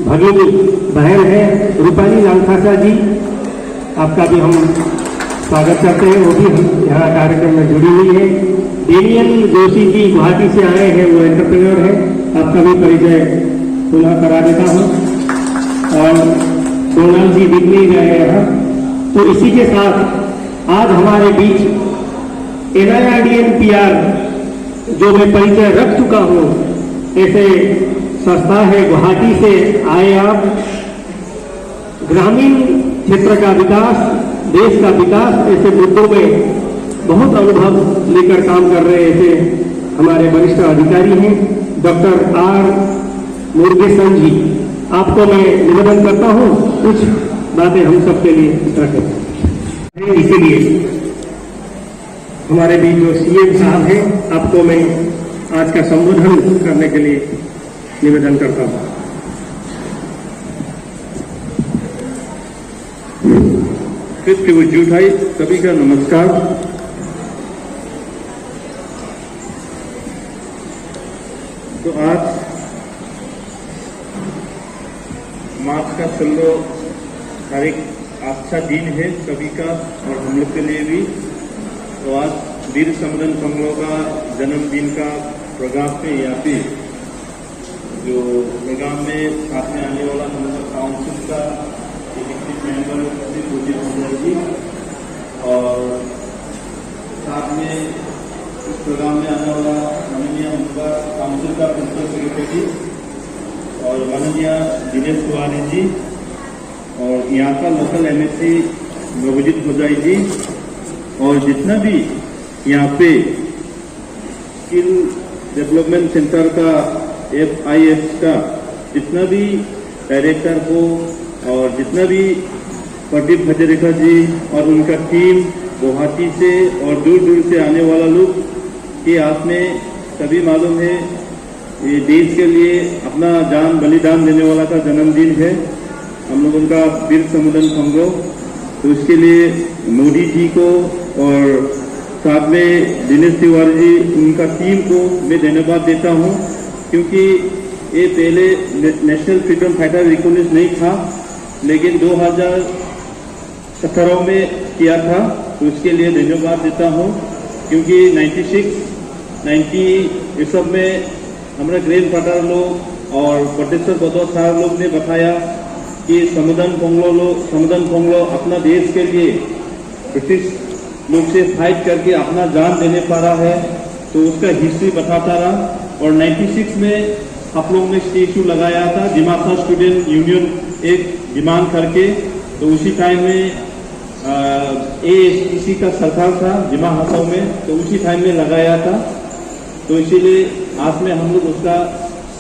भगिनी बहन है रूपाली लालखासा जी, आपका भी हम स्वागत करते हैं। वो भी यहाँ कार्यक्रम में जुड़ी हुई है। डेनियल जोशी जी गुवाहाटी से आए हैं, वो एंटरप्रेन्योर है, आपका भी परिचय पुनः करा देता हूँ। और सोनाल जी दिख नहीं रहे यहाँ। तो इसी के साथ आज हमारे बीच NIRDNPR जो मैं परिचय रख चुका हूँ, ऐसे संस्था है गुवाहाटी से आए आप, ग्रामीण क्षेत्र का विकास, देश का विकास, ऐसे मुद्दों में बहुत अनुभव लेकर काम कर रहे ऐसे हमारे वरिष्ठ अधिकारी हैं डॉक्टर R मुरुगेसन जी। आपको मैं निवेदन करता हूँ कुछ बातें हम सबके लिए रखें। इसीलिए हमारे बीच जो CM साहब हैं, आपको मैं आज का संबोधन करने के लिए निवेदन करता हूँ। फिर वजू उठाई, सभी का नमस्कार। तो आज मार्च का 16 तारीख अच्छा दिन है सभी का और हम लोग के लिए भी। तो आज वीर समदन फंगलो का जन्मदिन का प्रोग्राम पे यहाँ पे जो प्रोग्राम में साथ में आने वाला हमारा काउंसिल का इलेक्टेड मेंबर पूज्य जी और साथ में इस प्रोग्राम में आने वाला माननीय उनका काउंसिल का प्रिंसिपल सेक्रेटरी और माननीय दिनेश तिवारी जी और यहाँ का लोकल MSc नवजीत भोजाई जी और जितना भी यहाँ पे स्किल डेवलपमेंट सेंटर का FIS का जितना भी डायरेक्टर हो और जितना भी प्रदीप भजरेखा जी और उनका टीम गुवाहाटी से और दूर दूर से आने वाला लोग कि आप में सभी मालूम है ये देश के लिए अपना जान बलिदान देने वाला का जन्मदिन है हम लोगों का वीर समदन फंगलो। तो इसके लिए मोदी जी को और साथ में दिनेश तिवारी जी उनका टीम को मैं धन्यवाद देता हूं क्योंकि ये पहले नेशनल फ्रीडम फाइटर रिकॉग्निशन नहीं था लेकिन 2017 में किया था। तो इसके लिए धन्यवाद देता हूं क्योंकि 96, 90 इस सब में हमारे ग्रैंड फादर लोग और प्रोफेसर बदौर साहब लोग ने बताया कि समदन फंगलो अपना देश के लिए ब्रिटिश लोग से फाइट करके अपना जान देने पा रहा है। तो उसका हिस्ट्री बताता रहा और 96 में आप लोगों ने स्टेचू लगाया था दिमासा स्टूडेंट यूनियन एक डिमांड करके। तो उसी टाइम में ASTC का सरकार था जिमा हसाओ में, तो उसी टाइम में लगाया था। तो इसीलिए आज में हम लोग उसका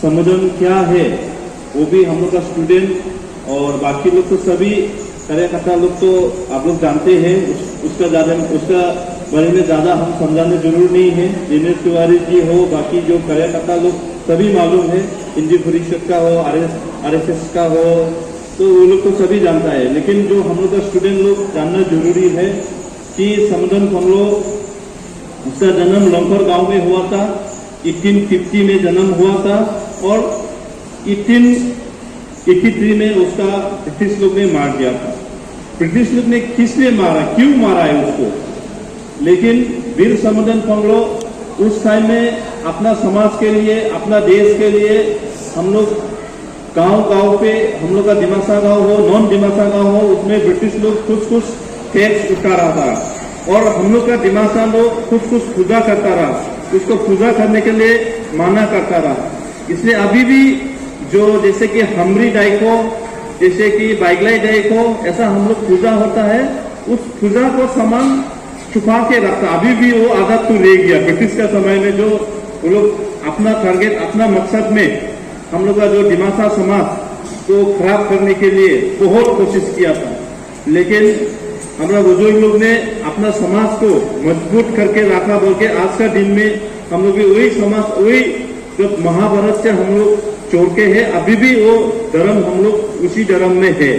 संबोधन क्या है वो भी हम लोग का स्टूडेंट और बाकी लोग तो सभी कार्यकर्ता लोग तो आप लोग जानते हैं उसका बारे में ज्यादा हम समझाने जरूर नहीं है। दिनेश तिवारी जी हो बाकी जो कार्यकर्ता लोग सभी मालूम है, हिंदी परिषद का हो RSS का हो तो वो लोग तो सभी जानता है। लेकिन जो हम लोग का स्टूडेंट लोग जानना जरूरी है कि समदन फंगलो उसका जन्म लंकर गांव में हुआ था, 1850 में जन्म हुआ था और 1883 में उसका ब्रिटिश लोग ने मार दिया था। ब्रिटिश लोग ने किसने मारा, क्यों मारा है उसको, लेकिन वीर समदन फंगलो उस टाइम में अपना समाज के लिए अपना देश के लिए हम लोग गांव पे हम लोग का दिमासा गांव हो, नॉन दिमासा गांव हो, उसमें ब्रिटिश लोग कुछ टैक्स उठा रहा था और हम लोग का दिमासा लोग कुछ पूजा करता रहा, उसको पूजा करने के लिए माना करता रहा। इसलिए अभी भी जो जैसे कि हमरी डाइको, जैसे कि बाइगलाई डाइको, ऐसा हम लोग पूजा होता है, उस पूजा को सामान छुपा के रखता। अभी भी वो आदत तो रह गया। ब्रिटिश का समय में जो वो लोग अपना टारगेट, अपना मकसद में हम लोग का जो दिमासा समाज को खराब करने के लिए बहुत कोशिश किया था, लेकिन हमारा बुजुर्ग लोग ने अपना समाज को मजबूत करके रखा बोल के आज का दिन में हम लोग भी वही समाज, वही जो महाभारत से हम लोग छोड़ के है, अभी भी वो धर्म हम लोग उसी धर्म में है।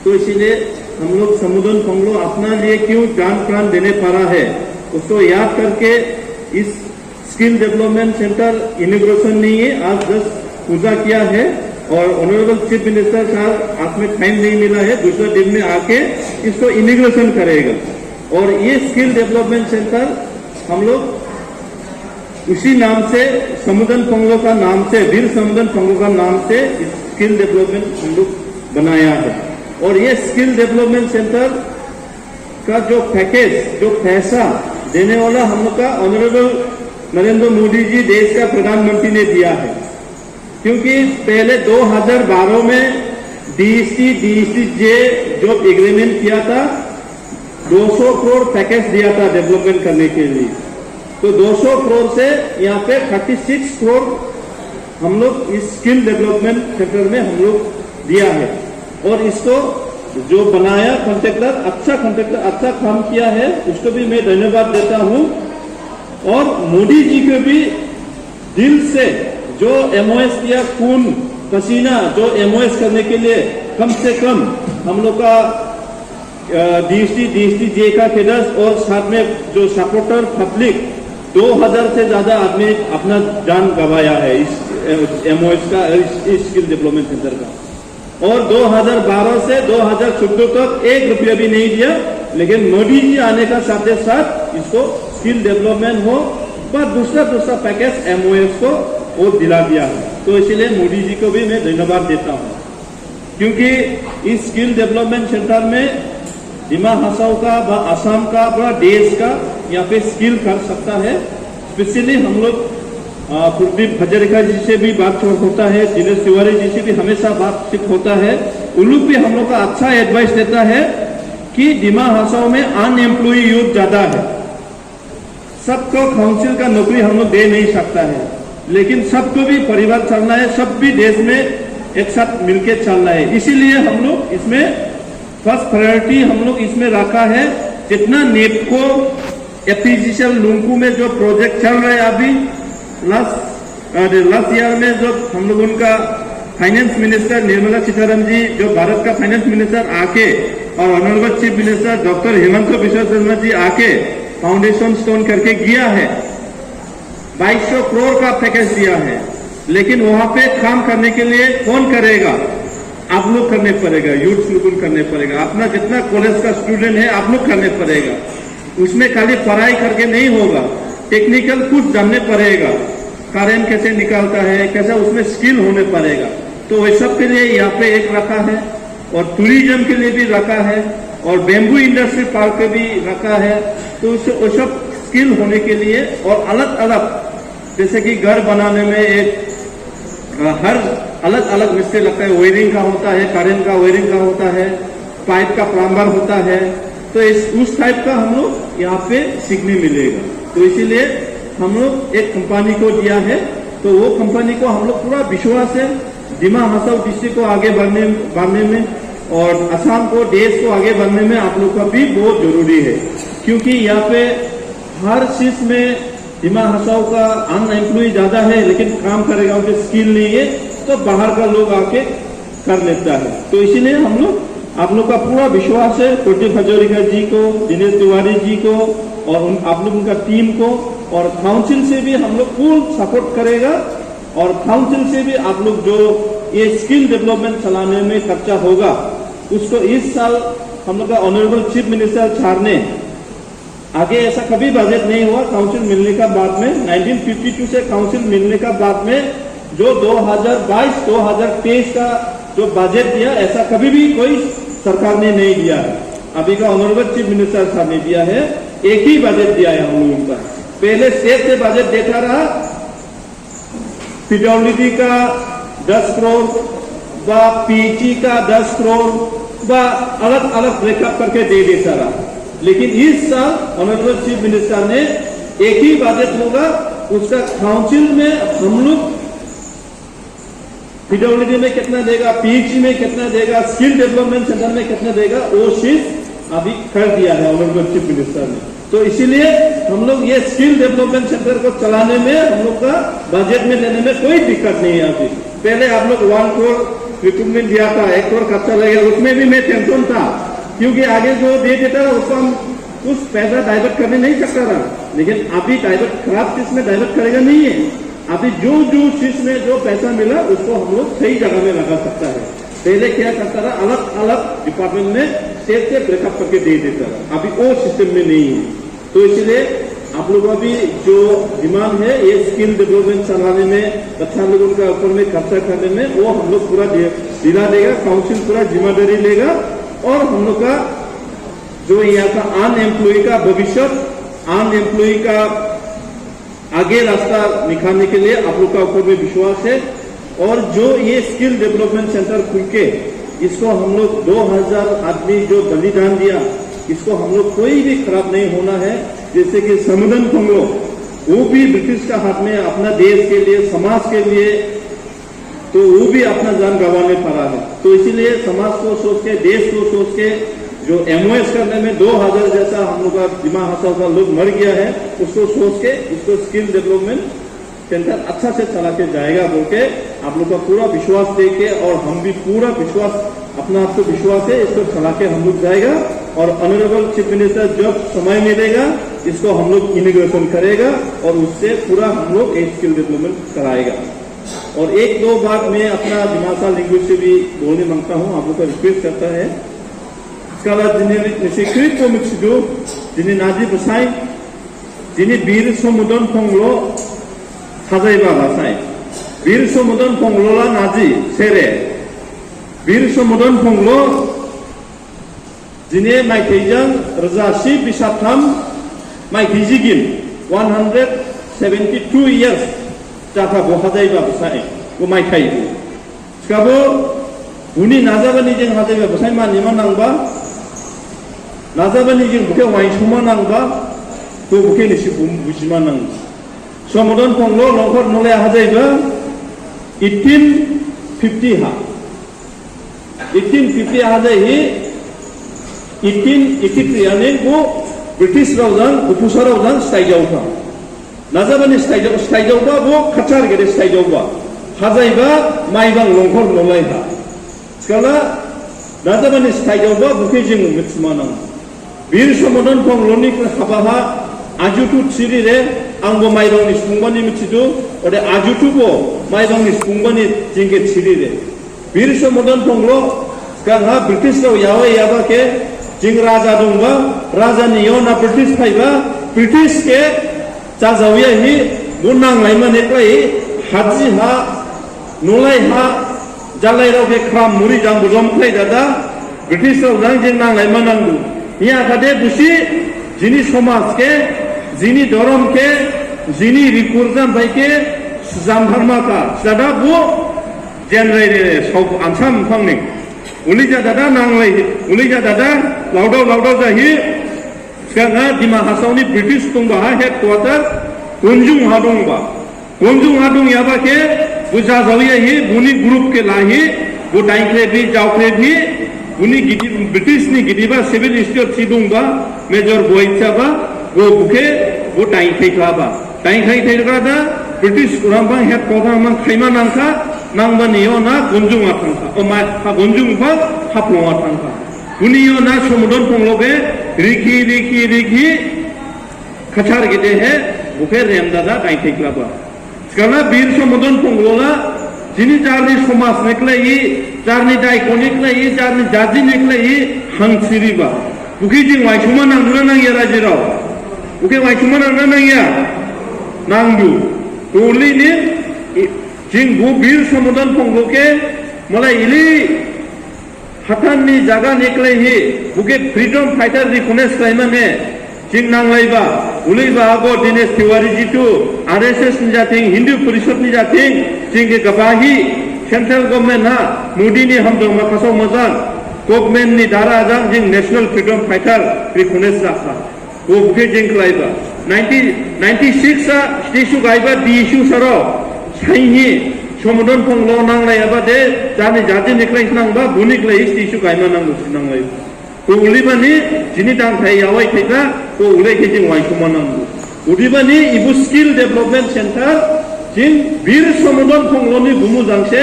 तो इसीलिए हम लोग समुदन पंगलो अपना लिए क्यों जान प्राण देने पा रहा है, उसको याद करके इस स्किल डेवलपमेंट सेंटर इनॉग्रेशन नहीं है, आज जस्ट पूजा किया है और ऑनरेबल चीफ मिनिस्टर साहब आज में टाइम नहीं मिला है, दूसरे दिन में आके इसको इनॉग्रेशन करेगा। और ये स्किल डेवलपमेंट सेंटर हम लोग उसी नाम से, समुदन पंगलो का नाम से, वीर समुदन पंगलो का नाम से स्किल डेवलपमेंट हम लोग बनाया है। और ये स्किल डेवलपमेंट सेंटर का जो पैकेज, जो पैसा देने वाला हम लोग का ऑनरेबल नरेंद्र मोदी जी, देश का प्रधानमंत्री ने दिया है। क्योंकि पहले 2012 में DST-J जो एग्रीमेंट किया था, 200 करोड़ पैकेज दिया था डेवलपमेंट करने के लिए। तो 200 करोड़ से यहाँ पे 36 करोड़ हम लोग इस स्किल डेवलपमेंट सेंटर में हम लोग दिया है। और इसको जो बनाया कॉन्ट्रैक्टर अच्छा काम किया है, उसको भी मैं धन्यवाद देता हूँ। और मोदी जी को भी दिल से जो MOS किया, खून पसीना जो MOS करने के लिए कम से कम हम लोग का DST-J का कैडर्स और साथ में जो सपोर्टर पब्लिक 2000 से ज्यादा आदमी अपना जान गंवाया है इस MOS का, इस स्किल डेवलपमेंट सेंटर का। और 2012 से 2014 तक 1 रुपया भी नहीं दिया, लेकिन मोदी जी आने का साथ साथ इसको स्किल डेवलपमेंट हो पर दूसरा पैकेज MOS को वो दिला दिया है। तो इसलिए मोदी जी को भी मैं धन्यवाद देता हूँ, क्योंकि इस स्किल डेवलपमेंट सेंटर में दिमा हसाओ का, असम का, पूरा देश का यहाँ पे स्किल कर सकता है। स्पेशली हम लोग कुलदीप हजारिका जी से भी बात होता है, दिनेश तिवारी जी से भी हमेशा बातचीत होता है। उन लोग भी हम लोग का अच्छा एडवाइस देता है कि दिमा हसाओ में अनएम्प्लॉय यूथ ज्यादा है, सबको काउंसिल का नौकरी हम लोग दे नहीं सकता है, लेकिन सबको भी परिवार चलना है, सब भी देश में एक साथ मिलकर चलना है। इसीलिए हम लोग इसमें फर्स्ट प्रायोरिटी हम लोग इसमें रखा है। जितना नेपको एफिशिएंट लुंकू में जो प्रोजेक्ट चल रहा है अभी, लास्ट ईयर में जो हम लोग उनका फाइनेंस मिनिस्टर निर्मला सीतारमण जी, जो भारत का फाइनेंस मिनिस्टर आके, और honourable chief minister doctor Hemant Biswa Sarma ji आके फाउंडेशन स्टोन करके गया है, 2200 करोड़ का पैकेज दिया है। लेकिन वहां पे काम करने के लिए कौन करेगा? आप लोग करने पड़ेगा, यूथ लोग करने पड़ेगा, अपना जितना कॉलेज का स्टूडेंट है आप लोग करने पड़ेगा। उसमें खाली पढ़ाई करके नहीं होगा, टेक्निकल कुछ जानने पड़ेगा, करेंट कैसे निकालता है, कैसे उसमें स्किल होने पड़ेगा। तो वही सब के लिए यहाँ पे एक रखा है, और टूरिज्म के लिए भी रखा है, और बेम्बू इंडस्ट्री पार्क पे भी रखा है। तो वो सब स्किल होने के लिए, और अलग अलग जैसे कि घर बनाने में एक हर अलग अलग मिस्त्री लगता है, वायरिंग का होता है, करेंट का वायरिंग का होता है, पाइप का प्लम्बर होता है। तो उस टाइप का हम लोग यहाँ पे सीखने मिलेगा। तो इसीलिए हम लोग एक कंपनी को दिया है, तो वो कंपनी को हम लोग पूरा विश्वास है दिमा हसाओ डिस्ट्रिक्ट को आगे बढ़ने में और असम को, देश को आगे बढ़ने में आप लोग का भी बहुत जरूरी है। क्योंकि यहाँ पे हर चीज में दिमा हसाओ का अनएम्प्लॉय ज्यादा है, लेकिन काम करेगा उनके स्किल नहीं है, तो बाहर का लोग आके कर लेता है। तो इसीलिए हम लोग, आप लोग का पूरा विश्वास है कुलदीप हजारिका जी को, दिनेश तिवारी जी को, और आप लोग उनका टीम को, और काउंसिल से भी हम लोग फुल सपोर्ट करेगा। और काउंसिल से भी आप लोग जो ये स्किल डेवलपमेंट चलाने में खर्चा होगा, उसको इस साल हम लोग का ऑनरेबल चीफ मिनिस्टर साहब ने, आगे ऐसा कभी बजट नहीं हुआ काउंसिल मिलने का बाद में, 1952 से काउंसिल मिलने का बाद में जो 2022-2023 का जो बजट दिया ऐसा कभी भी कोई सरकार ने नहीं दिया है। अभी का ऑनरेबल चीफ मिनिस्टर साहब ने दिया है, एक ही बजट दिया है हम लोगों का। पहले स्टेट से बजट देता रहा, पीडब्ल्यूडी का 10 करोड़ व पीजी का 10 करोड़ व अलग अलग ब्रेकअप करके दे देता रहा। लेकिन इस साल ऑनरेबल चीफ मिनिस्टर ने एक ही बजट होगा, उसका काउंसिल में हम लोग पीडब्ल्यूडी में कितना देगा, पीएचई में कितना देगा, स्किल डेवलपमेंट सेंटर में कितना देगा, वो चीज अभी कर दिया है ऑनरेबल चीफ मिनिस्टर ने। तो इसीलिए हम लोग ये स्किल डेवलपमेंट सेंटर को चलाने में हम लोग का बजट में लेने में कोई दिक्कत नहीं है। अभी पहले आप लोग 1 करोड़ रिक्रूटमेंट दिया था, 1 करोड़ खर्चा लगेगा, उसमें भी मैं टेंशन था, क्योंकि आगे जो दे देता था उसको हम कुछ पैसा डाइवर्ट करने नहीं सकता था। लेकिन अभी डाइवर्ट खराब चीज में डाइवर्ट करेगा नहीं है। अभी जो चीज में जो पैसा मिला उसको हम लोग सही जगह में लगा सकता है। पहले क्या करता था, अलग अलग डिपार्टमेंट में स्टेट से ब्रेकअप करके दे देता था, अभी वो सिस्टम में नहीं है। तो इसलिए आप लोगों का भी जो डिमांड है ये स्किल डेवलपमेंट चलाने में, बच्चा लोगों का ऊपर में खर्चा करने में, वो हम लोग पूरा दिला देगा, काउंसिल पूरा जिम्मेदारी लेगा। और हम लोग का जो यहाँ का अनएम्प्लॉय का भविष्य, अनएम्प्लॉय का आगे रास्ता निकालने के लिए आप लोग का ऊपर में विश्वास है। और जो ये स्किल डेवलपमेंट सेंटर खुल के इसको हम लोग 2000 आदमी जो बलिदान दिया, इसको हम लोग कोई भी खराब नहीं होना है। जैसे कि समुदन पंगलो, वो भी ब्रिटिश का हाथ में अपना देश के लिए, समाज के लिए, तो वो भी अपना जान गंवाने पड़ा है। तो इसीलिए समाज को सोच के, देश को सोच के, जो एमओएस करने में 2000 जैसा हम लोग का दिमाग हंसा का लोग मर गया है, उसको सोच के इसको स्किल डेवलपमेंट सेंटर अच्छा से चला के जाएगा बोल के आप लोग का पूरा विश्वास दे के, और हम भी पूरा विश्वास, अपना आपको विश्वास है, इसको चला के हम लोग जाएगा। और ऑनरेबल चीफ मिनिस्टर जब समय मिलेगा इसको हम लोग इनिग्रेशन करेगा और उससे पूरा हम लोग एक स्किल डेवलपमेंट कराएगा। और 1-2 बात मैं अपना दिमाग लैंग्वेज से भी बोलने मांगता हूँ, आप लोग का रिक्वेस्ट करता है। Skala dini komisido dini naji besai dini bir somudon ponglo sajai ba basai bir somudon ponglo la naji sere bir somudon ponglo dini maikejang rezasi bisatam maikejigin 172 years jaka bo sajai ba basai bo maikai skabo uni nazabani jeng sajai ba basai ma nima nangba 나자반이 지금 부케 와인초만 한가 또 부케 니시 부시만 한 소모던 퐁로 롱커 놀래 하자이가 1850 하자이 1883 안에 고 브리티시 라우단 우푸사 라우단 스타이자우가 나자반이 스타이자우가 고 카차르게 스타이자우가 하자이가 마이방 롱커 놀래다 스칼라 나자반이 스타이자우가 부케 지금 미츠만 한 Bir somodan pongloni habaha ajutu tsirire angbo maidong ni spungbani mitsidu ode ajutu bo maidong ni spungbani jingke tsirire bir somodan ponglo kanga British lo yawa yawa ke jing raja dongba raja ni yo na British phaiba British ke chajawiya hi munang laima nekai haji ha nolai ha jalai ro ke kham muri jang bujom khai dada British lo jang jing nang laima nangdu यहाँ कदे बुशी जिनी समाज के जिनी धर्म के जिनी रिकुर्जन भाई के जामधर्मा का सदा वो जनरे सब आंसाम फंगने उलिजा दादा नांगले उलिजा दादा लाउडो जाही सेना दिमा हासावनी ब्रिटिश तुंगा हेडक्वार्टर कुंजुंग हादुंग याबा के बुझा जाविया ही बुनी ग्रुप के लाही वो टाइंकले भी जाओकले भी उन्हीं गिटी ब्रिटिश ने गिटीबा सिविल स्टेट सीधूंगा मेजर बोइचाबा वो बुके वो टाइम थे था ब्रिटिश उरांबा हेड कोगा मन खैमा नांखा नांबा नियो ना गुंजुंगा थांखा ओ मा गुंजुंग बा हाप्लोंगा थांखा उनियो ना समुदन पंगलोगे रिखी खचार गिटे है बुके रेमदादा टाइम थे क्लाबा स्काला बीर समुदन पंगलोला जिनी जारनी समाज निकले जारनी दायको निकले जारनी जाजी निकले हांसिरिबा बुकी जिं वाइसुमा नांदुना नांगिया राजिराव बुके वाइसुमा नांदुना नांगिया नांदु टोली ने जिं बु बीर समुदान पंगलोके मलाई इली हाथाननि जागा निकले ही बुके फ्रीडम फाइटर रिकनेस खालामने जिं नांलायबा उलैबा आगो दिनेश तिवारी जितु आरएसएस नि जाथिं हिंदू परिषद नि जाथिं जिंगे गबाही सेंट्रल गवर्नमेंट हा मोदी नि हमदों माखासे मोजां गवर्नमेंट नि दारा जां जिं नेशनल फ्रीडम फाइटर रिकनेस जाखा वो बुके जिं खालायबा 96 आ स्टेशु गायबा दिसु सरो साइहि समुदान पंगलो नांलायाबा दे जानि जाति निकले नांबा बुनिकले स्टेशु गायमा नांगो नांलाय उलिबानि जिनि दांथाय यावाय थैबा को उलैखे जों वाइसमा नांगौ उदिबानि इबु स्किल डेभलपमेंट सेंटर जिं बीर समुदान पंगलोनि बुमु जांसे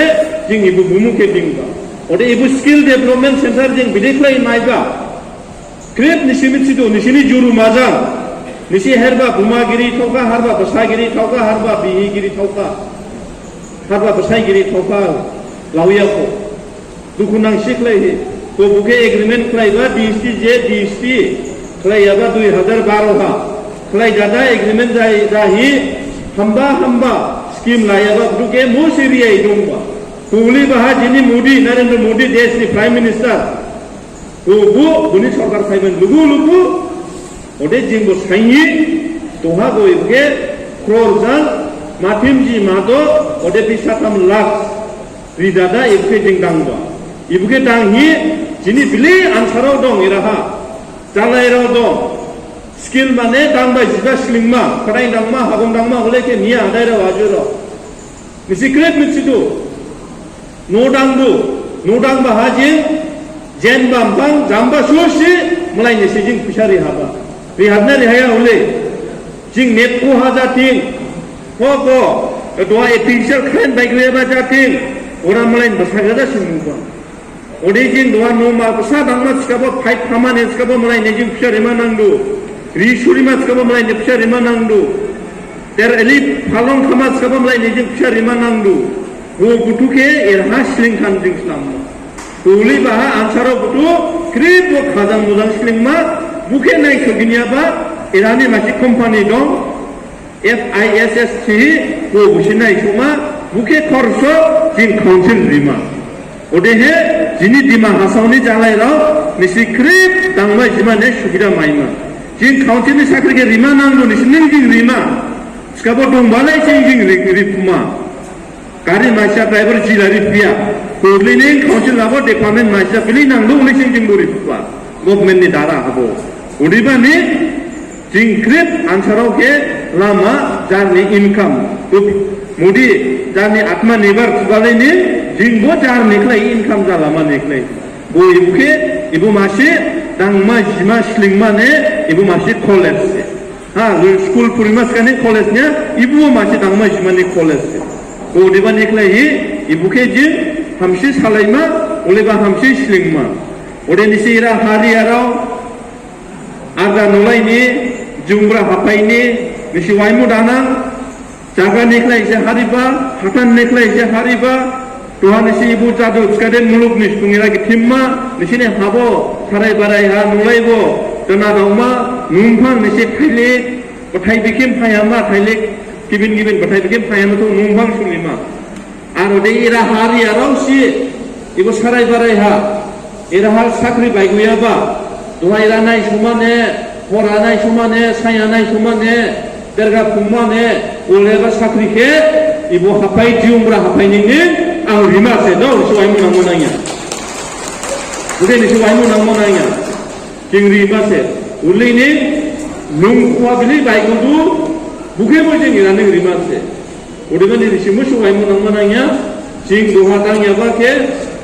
जिं इबु बुमु के दिंबा ओदे इबु स्किल डेभलपमेंट सेंटर जिं बिदेखलाय नायबा क्रेप निसिमिथिदो निसिनि जुरु माजां निसि हेरबा बुमागिरि थौका हारबा बसागिरि थौका हारबा बिहिगिरि थौका हारबा बसागिरि थौका लावयाखौ दुखुनां सिखलाय को बुके एग्रीमेंट खालायबा डीएसटी जे डीएसटी खालायाबा 2012 हा खालाय जादा एग्रीमेंट जाही हम्बा स्कीम लायाबा बुके मोस्ट एरिया दंबा हुगली बाहा जिनि मोदी नरेंद्र मोदी देश नि प्राइम मिनिस्टर को बुनि सरकार फाइमन लुगु ओदे जिंगो साइनि तोहा गो इबके क्रोरजां माथिमजी मादो ओदे 23 लाख रिजादा इबके जिं दांबा इबके दांहि जिनि बिले आनसाराव दं इराहा जालायराव दं स्किल माने दांबाय जिबा स्लिंमा खराय दांमा हागम दांमा हलेके निया आदायराव आजुरो निसिक्रेट मिथिदो नो दांबा हाजिं जेनबा बां जाम्बा सुसि मलाई निसिजिं फिसारि हाबा रिहाबना रिहाया हले जिं नेटको हाजाथिं को दवा एटिंसर खान बाइग्रेबा जाथिं ओरा मलाई बसागदा सिमुबा ओदे जिं दवा नो मा बसा दांमा सिकाबो फाइट खामाने सिकाबो मलाई नेजिं फिसारि मा नांगौ रिसुरि मा सिकाबो मलाई ने फिसारि मा नांगौ तेर एलि फालं खामा सिकाबो मलाई नेजिं फिसारि मा नांगौ वो बुटुके एरहा स्लिं खान जिं स्लाम उलि बाहा आनसाराव बुटु क्रिप वो खाजां मोजां स्लिंमा बुके नाय खगिनियाबा इरानि मासे कम्पानि दं FISSC वो बुसिनाय समा बुके खरस जिं काउन्सिल रिमा ओदेहे जिनि दिमा हासावनि जालायराव निसि क्रिप दांबाय जिमाने सुबिदा माइमा जिं काउन्सिलनि साख्रिके रिमा नांगौ निसिनिं जिं रिमा सिकाबो दंबालाय जिं रिपुमा गारि मानसिया ड्राइवर जिलारि पिया गोग्लैनि काउन्सिल लाबो डिपार्टमेन्ट मानसिया बिलि नांगौ उलैसिं जिं बोरै फुवा गभर्नमेन्टनि दारा हाबो उदैबानि जिं क्रिप आनसाराव के लामा जारनि इनकाम मोदी जारनि आत्मनिर्भर खुबालायनि जिंबो जार निख्लाय इनकाम जालामा निख्लाय बयबुके इबो मासे दांमा जिमा स्लिंमाने इबो मासे कलेज हा स्कुल पुरिमासकाने कलेजनिया इबो मासे दांमा जिमानि कलेज ओदेबा निख्लाय इबुके जिं हामसि सालायमा ओलेबा हामसि स्लिंमा ओदेनिसि इरा हारियाराव आगा नलायनि जुमब्रा हाफायनि निसि वाइमु दाना जागा निख्लाय जे हारिबा हाथान निख्लाय जे हारिबा दहानिसि इबु जादु सिकादे मुलुग निसुंगिरा गिथिम्मा निसिनि हाबो साराय बाराय हा नलायबो दना दावमा नुंफां निसि थाइलिक बथाय बिकिम फायामा थाइलिक गिबिन बथाय बिकिम फायानो तो नुंफां सुलिमा आरो दे इरा हारियाराव सि इबु साराय बाराय हा इराहा साख्रि बायगुयाबा दहाय रानाय समाने हरानाय समाने सायानाय समाने बेरगा फुंमाने ओलेबा साख्रिके इबो हाफाय जिउमब्रा हाफायनिनि आं रिमासे दो सवाय मुनांगोनाया बुदे नि सवाय मुनांगोनाया जिं रिमासे उलैनि लुंखुआ बिलि बायगुदु बुके बजि इरानि रिमासे ओदेबानि रिसिमु सवाय मुनांगोनाया जिं दहा दांयाबा के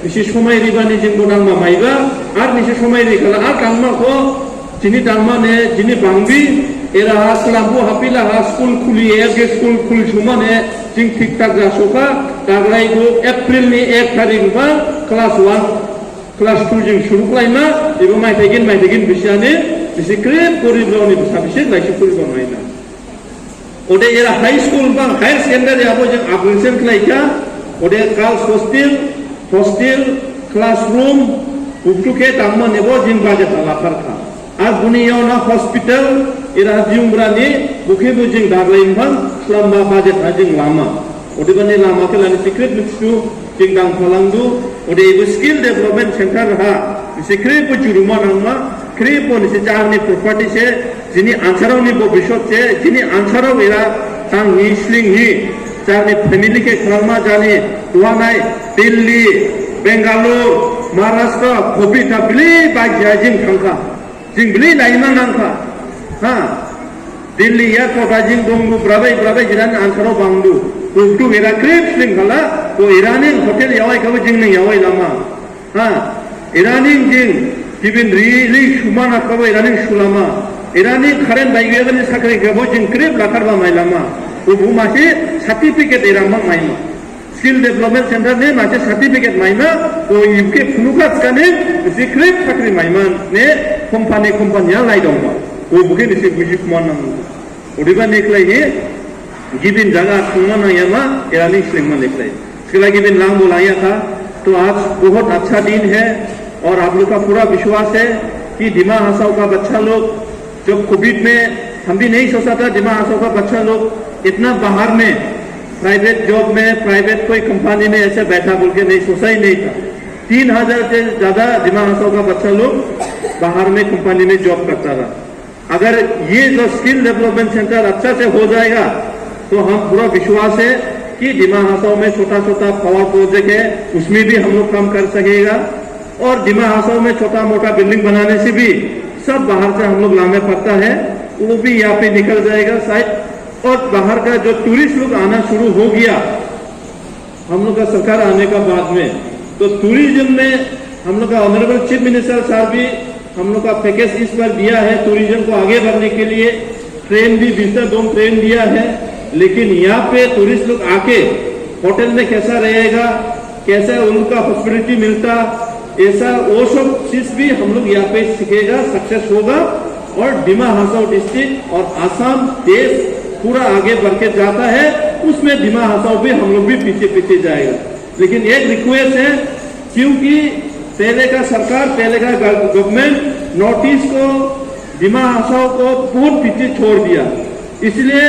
निसि समाय रिबानि जिं दांमा माइबा आर निसि समाय रिखाला आर दांमाखौ जिनि दांमाने जिनि बांबि एराहा क्लाबो हापिला हा स्कुल खुलिए के स्कुल खुल सुमाने जिं ठीक ठाक जासोका दाग्लायगु एप्रिलनि 1 तारिख बा क्लास 1 क्लास 2 जिं शुरु खालायमा एबो माइथाइगिन बिसाने बिसि क्रेप गरिब्रावनि साबिसे लाइसि गरिबावनायना ओदे एरा हाई स्कुल बा हायर सेकेन्डारि आबो जों आपग्रेडसन खालायका ओदे गार्ल्स हस्टेल क्लासरूम बुक्तुके दांमा नेबो जिं बाजेट लाफारखा आर बुनियाव ना हॉस्पिटल इरा जिउमब्रानि बुखे बुजिं दाग्लायमफां स्लाम्बा बाजेट हाजिं लामा Odibani lama ke lani secret mixu tingdang phalangdu ode ibu skill development center ha secret po juruma nangma create po ni charni property se jini ansarau ni bo bishop se jini ansarau era tang ni sling ni charni family ke khalma jani tuanai Delhi Bangalore Maharashtra kopi ta bili ba jajing khangka jing bili laina nangka ha Delhi ya kota jing dongu brabai jiran ansarau bangdu tu era create sling khala to Iranian hotel yawai kabu jing nang yawai lama ha Iranian jing given really shumana kabu Iranian shulama Iranian karen baigani sakri kabu jing create lakarba mailama to bumase certificate irama maima skill development center ne mache certificate maima to ibke funukat kane secret sakri maima ne company ya lai dongba to buke ni se buji kumana odiba niklai he given जगह सुना यमा ईरानी sling में लिख रहे इसके लिए given लांग बुलाया था तो आज बहुत अच्छा दिन है और आप लोग का पूरा विश्वास है कि दिमा हसाओ का बच्चा लोग जब कोविड में हम भी नहीं सोचा था दिमा हसाओ का बच्चा लोग इतना बाहर में प्राइवेट जॉब में प्राइवेट कोई कंपनी में ऐसे बैठा बोल के नहीं सोचा ही नहीं था 3000 से ज्यादा दिमा हसाओ का बच्चा लोग बाहर में कंपनी में जॉब करता था अगर ये जो स्किल डेवलपमेंट सेंटर अच्छा से हो जाएगा तो हम पूरा विश्वास है कि दिमा हासाओ में छोटा पावर प्रोजेक्ट है उसमें भी हम लोग काम कर सकेगा और दिमा हासाओ में छोटा मोटा बिल्डिंग बनाने से भी सब बाहर से हम लोग लाने पड़ता है वो भी यहाँ पे निकल जाएगा शायद और बाहर का जो टूरिस्ट लोग आना शुरू हो गया हम लोग का सरकार आने का बाद में तो टूरिज्म में हम लोग का ऑनरेबल चीफ मिनिस्टर साहब भी हम लोग का पैकेज इस बार दिया है टूरिज्म को आगे बढ़ने के लिए ट्रेन भी विजिटर डोम ट्रेन दिया है लेकिन यहाँ पे टूरिस्ट लोग आके होटल में कैसा रहेगा कैसा उनका हॉस्पिटलिटी मिलता ऐसा वो सब चीज भी हम लोग यहाँ पे सीखेगा सक्सेस होगा और दिमा हासाओ डिस्ट्रिक्ट और आसाम देश पूरा आगे बढ़ के जाता है उसमें दिमा हासाओ भी हम लोग भी पीछे जाएगा लेकिन एक रिक्वेस्ट है क्योंकि पहले का सरकार पहले का गवर्नमेंट नॉर्थ ईस्ट को दिमा हासाओ को बहुत पीछे छोड़ दिया इसलिए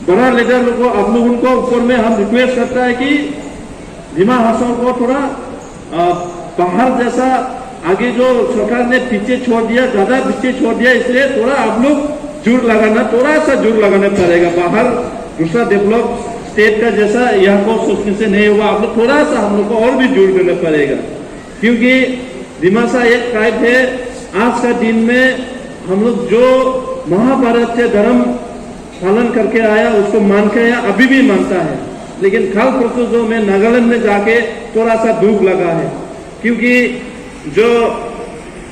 बड़ा लीडर लोगों आप लोगों को ऊपर में हम रिक्वेस्ट करता है कि दिमा हासाओ को थोड़ा बाहर जैसा आगे जो सरकार ने पीछे छोड़ दिया ज्यादा पीछे छोड़ दिया इसलिए थोड़ा आप लोग जोर लगाना थोड़ा सा जोर लगाना पड़ेगा बाहर दूसरा डेवलप स्टेट का जैसा यहाँ को सोचने से नहीं होगा आप लोग थोड़ा सा हम लोग को और भी जोर देना पड़ेगा क्योंकि दिमासा एक ट्राइब है आज का दिन में हम लोग जो महाभारत से धर्म पालन करके आया उसको मान के आया अभी भी मानता है लेकिन खाल परसों में नागालैंड में जाके थोड़ा सा दुख लगा है क्योंकि जो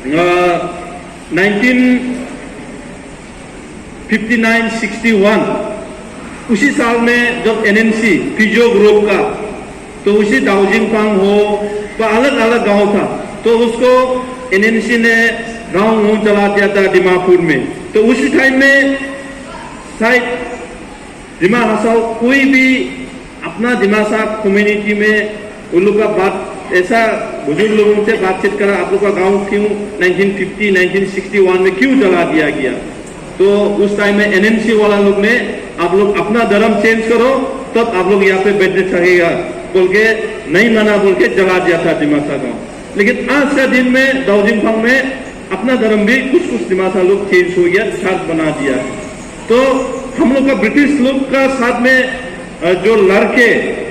1959-61 उसी साल में जब एनएनसी फिजो ग्रुप का तो उसी दाउजिंगपांग हो तो अलग अलग गांव था तो उसको एनएनसी ने गांव चला दिया था दिमापुर में तो उसी टाइम में शायद दिमा हासाओ कोई भी अपना दिमासा कम्युनिटी में उन लोग का बात ऐसा बुजुर्ग लोगों से बातचीत करा आप लोग का गांव क्यों 1950-1961 में क्यों जला दिया गया तो उस टाइम में एनएनसी वाला लोग ने आप लोग अपना धर्म चेंज करो तब आप लोग यहाँ पे बैठने चाहिएगा बोल के नहीं माना बोल के जला दिया था दिमासा गांव लेकिन आज का दिन में दाउजिंगपांग में अपना धर्म भी कुछ दिमासा लोग चेंज हो गया चार्ज बना दिया तो हम लोग का ब्रिटिश लोग का साथ में जो लड़के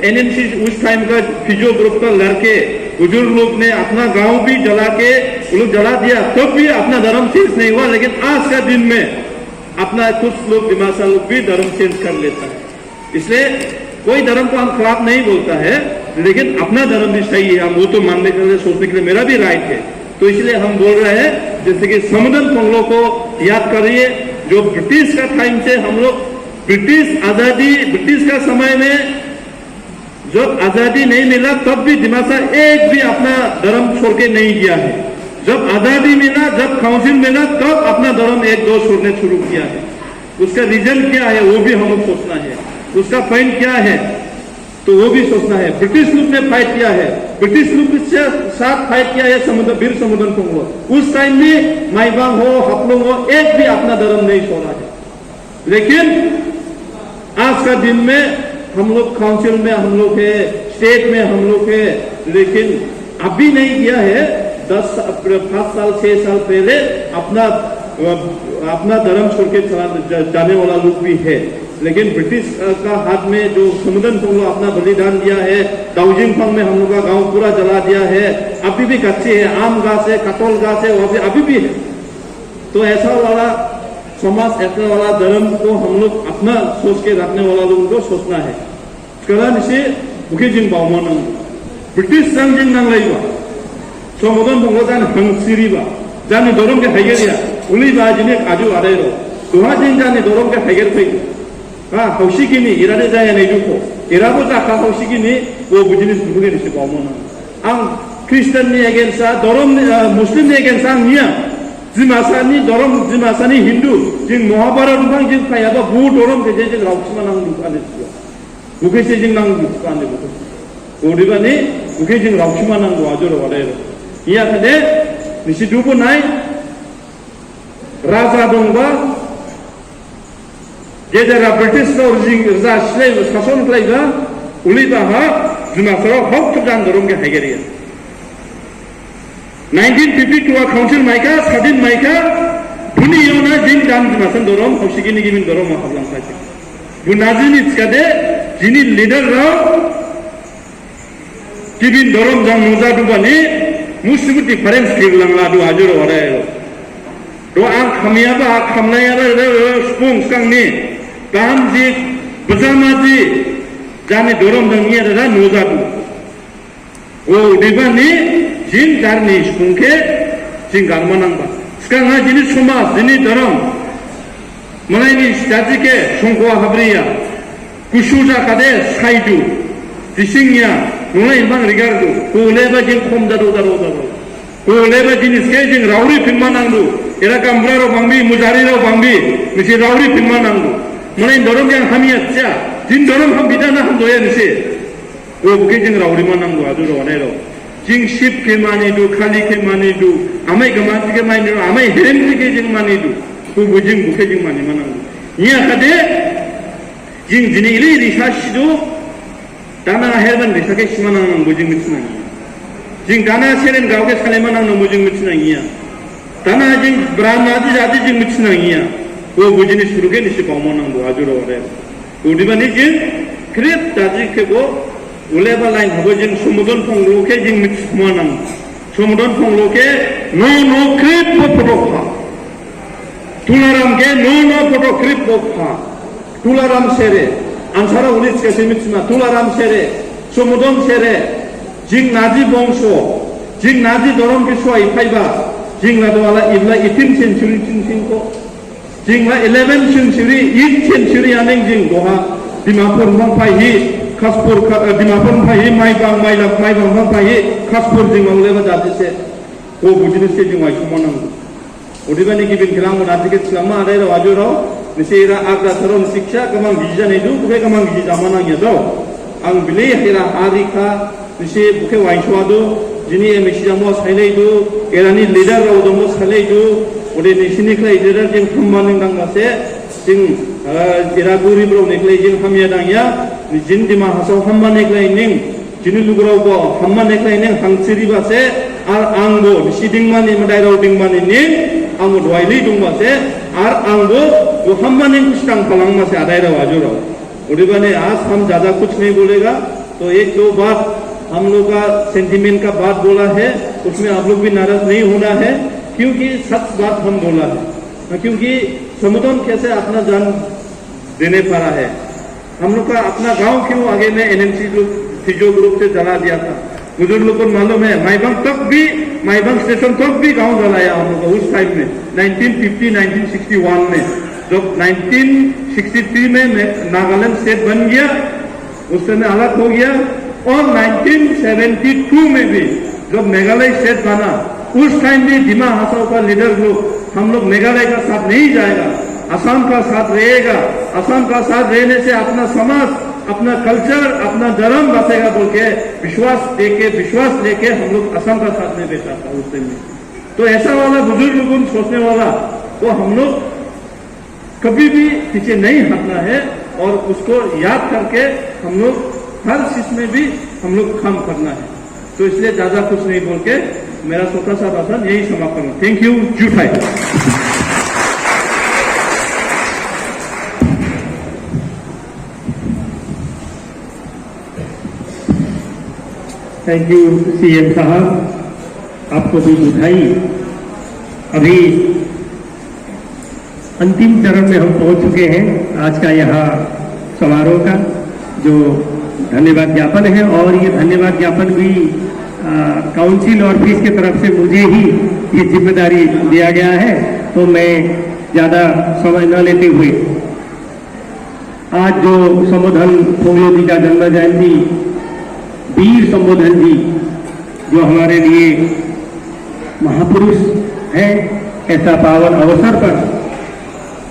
एनएनसी उस टाइम का फिजो ग्रुप का लड़के बुजुर्ग लोग ने अपना गांव भी जला के वो लोग जला दिया तब भी अपना धर्म चेंज नहीं हुआ लेकिन आज का दिन में अपना कुछ लोग दिमासा लोग भी धर्म चेंज कर लेता है इसलिए कोई धर्म को हम खराब नहीं बोलता है लेकिन अपना धर्म भी सही है हम वो तो मानने के लिए सोचने के लिए मेरा भी राइट है तो इसलिए हम बोल रहे हैं जैसे कि समुद्र पंगलों को याद करिए जो ब्रिटिश का टाइम से हम लोग ब्रिटिश का समय में जब आजादी नहीं मिला तब भी दिमासा एक भी अपना धर्म छोड़ के नहीं किया है जब आजादी मिला जब काउंसिल मिला तब अपना धर्म एक दो छोड़ने शुरू किया है उसका रीजन क्या है वो भी हम लोग सोचना है उसका पॉइंट क्या है तो वो भी सोचना है ब्रिटिश लोग ने फाइट किया है ब्रिटिश लोग से साथ फाइट किया है वीर समुद्र पंगलो उस टाइम में माईबांग हो हपलोंग हो एक भी अपना धर्म नहीं छोड़ा है लेकिन आज का दिन में हम लोग काउंसिल में हम लोग है, स्टेट में हम लोग है, लेकिन अभी नहीं किया है। 5 साल 6 साल पहले अपना धर्म छोड़ के जाने वाला लोग भी है। लेकिन ब्रिटिश का हाथ में जो संविधान को अपना बलिदान दिया है, दाउजिंग फंग में हम लोग का गांव पूरा जला दिया है, अभी भी कच्चे है, आम घास है, कटोल घास है, वहां पे अभी भी है। तो ऐसा वाला समाज, ऐसा वाला धर्म को हम लोग अपना सोच के रखने वाला लोगों को सोचना है। कारण से बुके जिन बावमान ब्रिटिश संग जिन नांगलाइबा संविधान भंग जान हंसिरिबा जाने धर्म के हाइगेरिया उलिबा जिने आजु आरेरो दुहा जिन जाने धर्म के हाइगेर फैगो हौसिगिनी इरादे जाया नहीं दुखो इराबो जाका हौसिगिनी वो बिजनेस बुके निसे बावमान आं क्रिश्चियन नि एगेंसा धर्म मुस्लिम नि एगेंसा निया जिमासानी धर्म जिमासानी हिंदू जिन महाभारत बां जिन फायाबा बु धर्म के जे रावसिमा नांगु आले बुके से जिन नांगु आले बुके ओदिबानि बुके जिन रावसिमा नांगु आजरो आलेरो इया खादे निसे दुबो नाय राजा दंबा जेजेरा ब्रिटिश जिं जा स्लेव शासन खालायबा उलिबाहा जिमासाराव हक जान धर्म के हाइगेरिया 1952 काउंसिल माइका स्वाधीन माइका बुनि योना जिन दान जिमासन धर्म हौसिगिनि गिबिन धर्म हाबलां फाइसे बुनाजिनि थिकादे जिनि लीडर राव गिबिन धर्म जां नुजा दुबानि मुस्लिम डिफरेंस गिरलांला दु आजरो आरे तो आं खामियाबा खामनायाबा स्पुं सांगनि गाहाम जि बजामाजि जानि धर्म जांनिया दा नुजा दु ओ दिबानि जिन गारनि स्पुंखे जिन गारमानांबा सिगांहा जिनि समाज जिनि धर्म मलायनि जातिके संखवा हाब्रिया गुसु जाखादे साइदु दिसिंनिया नंलाय बां रिगारदु कोलेबा जिन खम जादो कोलेबा जिनिसके जिन रावरि फिनमा नांगु एरा गामब्राराव बांबि मुजारिराव बांबि मिसे रावरि फिनमा नांगु मलाय धर्म जां हामिया चा जिन धर्म हम बिदाना हम दोया निसे ओ बुके जिन रावरि मा नांगु आजु रवानायरो जिं शिव के माने दु खाली के माने दु आमाय गमाति के माने दु आमाय हेरेंद्र के जिं माने दु को जिं बुके जिं माने मानांगु इया खादे जिं जिनि इलि रिसासिदु दाना हेरबान रिसाके सिमाना नांगु जिं मिथिना जिं दाना सेरेन गावके सालेमा नांगु जिं मिथिना इया दाना जिं ब्राह्मणादि जाति जिं मिथिना इया वो बुजिनि सुरुके निसे बावमा नांगु आजुरो आरे उदिबानि जिं क्रिप दाजि केबो उलेबा लाइन हबो जिं समुदन फंगलोके जिं मिथिमा नांगु समुदन फंगलोके नो क्रिप फटोखा तुलाराम के नो फोटो क्रिप बोखा तुलाराम सेरे आंसारा उलिस कैसे मिथिमा तुलाराम सेरे समुदन सेरे जिं नाजी बंशो जिं नाजी धर्म के सवाई फाइबा जिं लादवाला इबला 18 सेंचुरी को जिं ला 11 सेंचुरी 8 सेंचुरी आने जिं दोहा दिमापुर मंफाई खासपुर दिमापुर मंफाई माइबां मंफाई खासपुर जिं उलेबा जाति से वो बुजिनिस के जिं वाइसमा नांगु उदिबानि गिबिन खिलांगु नाजिके सिलामा आदाय रावाजुराव निसेरा आग्रा धर्म शिक्षा गमां गिजा नेदु बुके गमां गिजा जामाना यादो आं बिले हेरा आरिखा निसे बुके वाइसवादो जिनि एमसिजामो साइलेदु एरानि लीडर रावदमो साइलेदु उदे निसिनि खै लीडर जिं खम्मानि दांगासे जिं एरा गुरिब्रो नेक्ले जिं हामिया दांया जिन दिमा हासाव हम्मा नेक्ले निं जिनि लुगरावबो हम्मा नेक्ले निं हांसिरिबासे आर आंबो निसिदिंमानि मदायराव दिंमानि निं आंबो दवाइली दंबासे आर आंबो वो हम्माने कुछ टांग पलंग से आदाय रहा वाजुरा उदिबाने आज हम ज्यादा कुछ नहीं बोलेगा तो एक दो बात हम लोग का सेंटीमेंट का बात बोला है उसमें आप लोग भी नाराज नहीं होना है क्योंकि सच बात हम बोला है क्योंकि समुदाय कैसे अपना जान देने पड़ा है हम लोग का अपना गांव क्यों आगे में एनएमसी फिजो ग्रुप से जला दिया था बुजुर्ग लोग को मालूम है माइबंग स्टेशन तक भी गांव जलाया हम लोग उस टाइम में 1961 में जब 1963 में नागालैंड स्टेट बन गया उस समय अलग हो गया और 1972 में भी जब मेघालय स्टेट बना उस टाइम भी दिमा हासाव का लीडर लोग हम लोग मेघालय का साथ नहीं जाएगा असम का साथ रहेगा असम का साथ रहने से अपना समाज अपना कल्चर अपना धर्म बचेगा बोल के विश्वास लेके हम लोग असम का साथ में बैठा था उस दिन में तो ऐसा वाला बुजुर्ग लोगों सोचने वाला वो हम लोग कभी भी पीछे नहीं हटना है और उसको याद करके हम लोग हर चीज में भी हम लोग काम करना है। तो इसलिए ज्यादा कुछ नहीं बोल के मेरा छोटा सा भाषण यही समाप्त करूँ। Thank you. जुटाई। थैंक यू सीएम साहब, आपको भी बधाई। अभी अंतिम चरण में हम पहुंच चुके हैं आज का यह समारोह का जो धन्यवाद ज्ञापन है, और ये धन्यवाद ज्ञापन भी काउंसिल और ऑफिस की तरफ से मुझे ही ये जिम्मेदारी दिया गया है। तो मैं ज्यादा समय न लेते हुए आज जो संबोधन फोंगलो जी का जन्म जयंती, वीर संबोधन जी जो हमारे लिए महापुरुष हैं, ऐसा पावन अवसर पर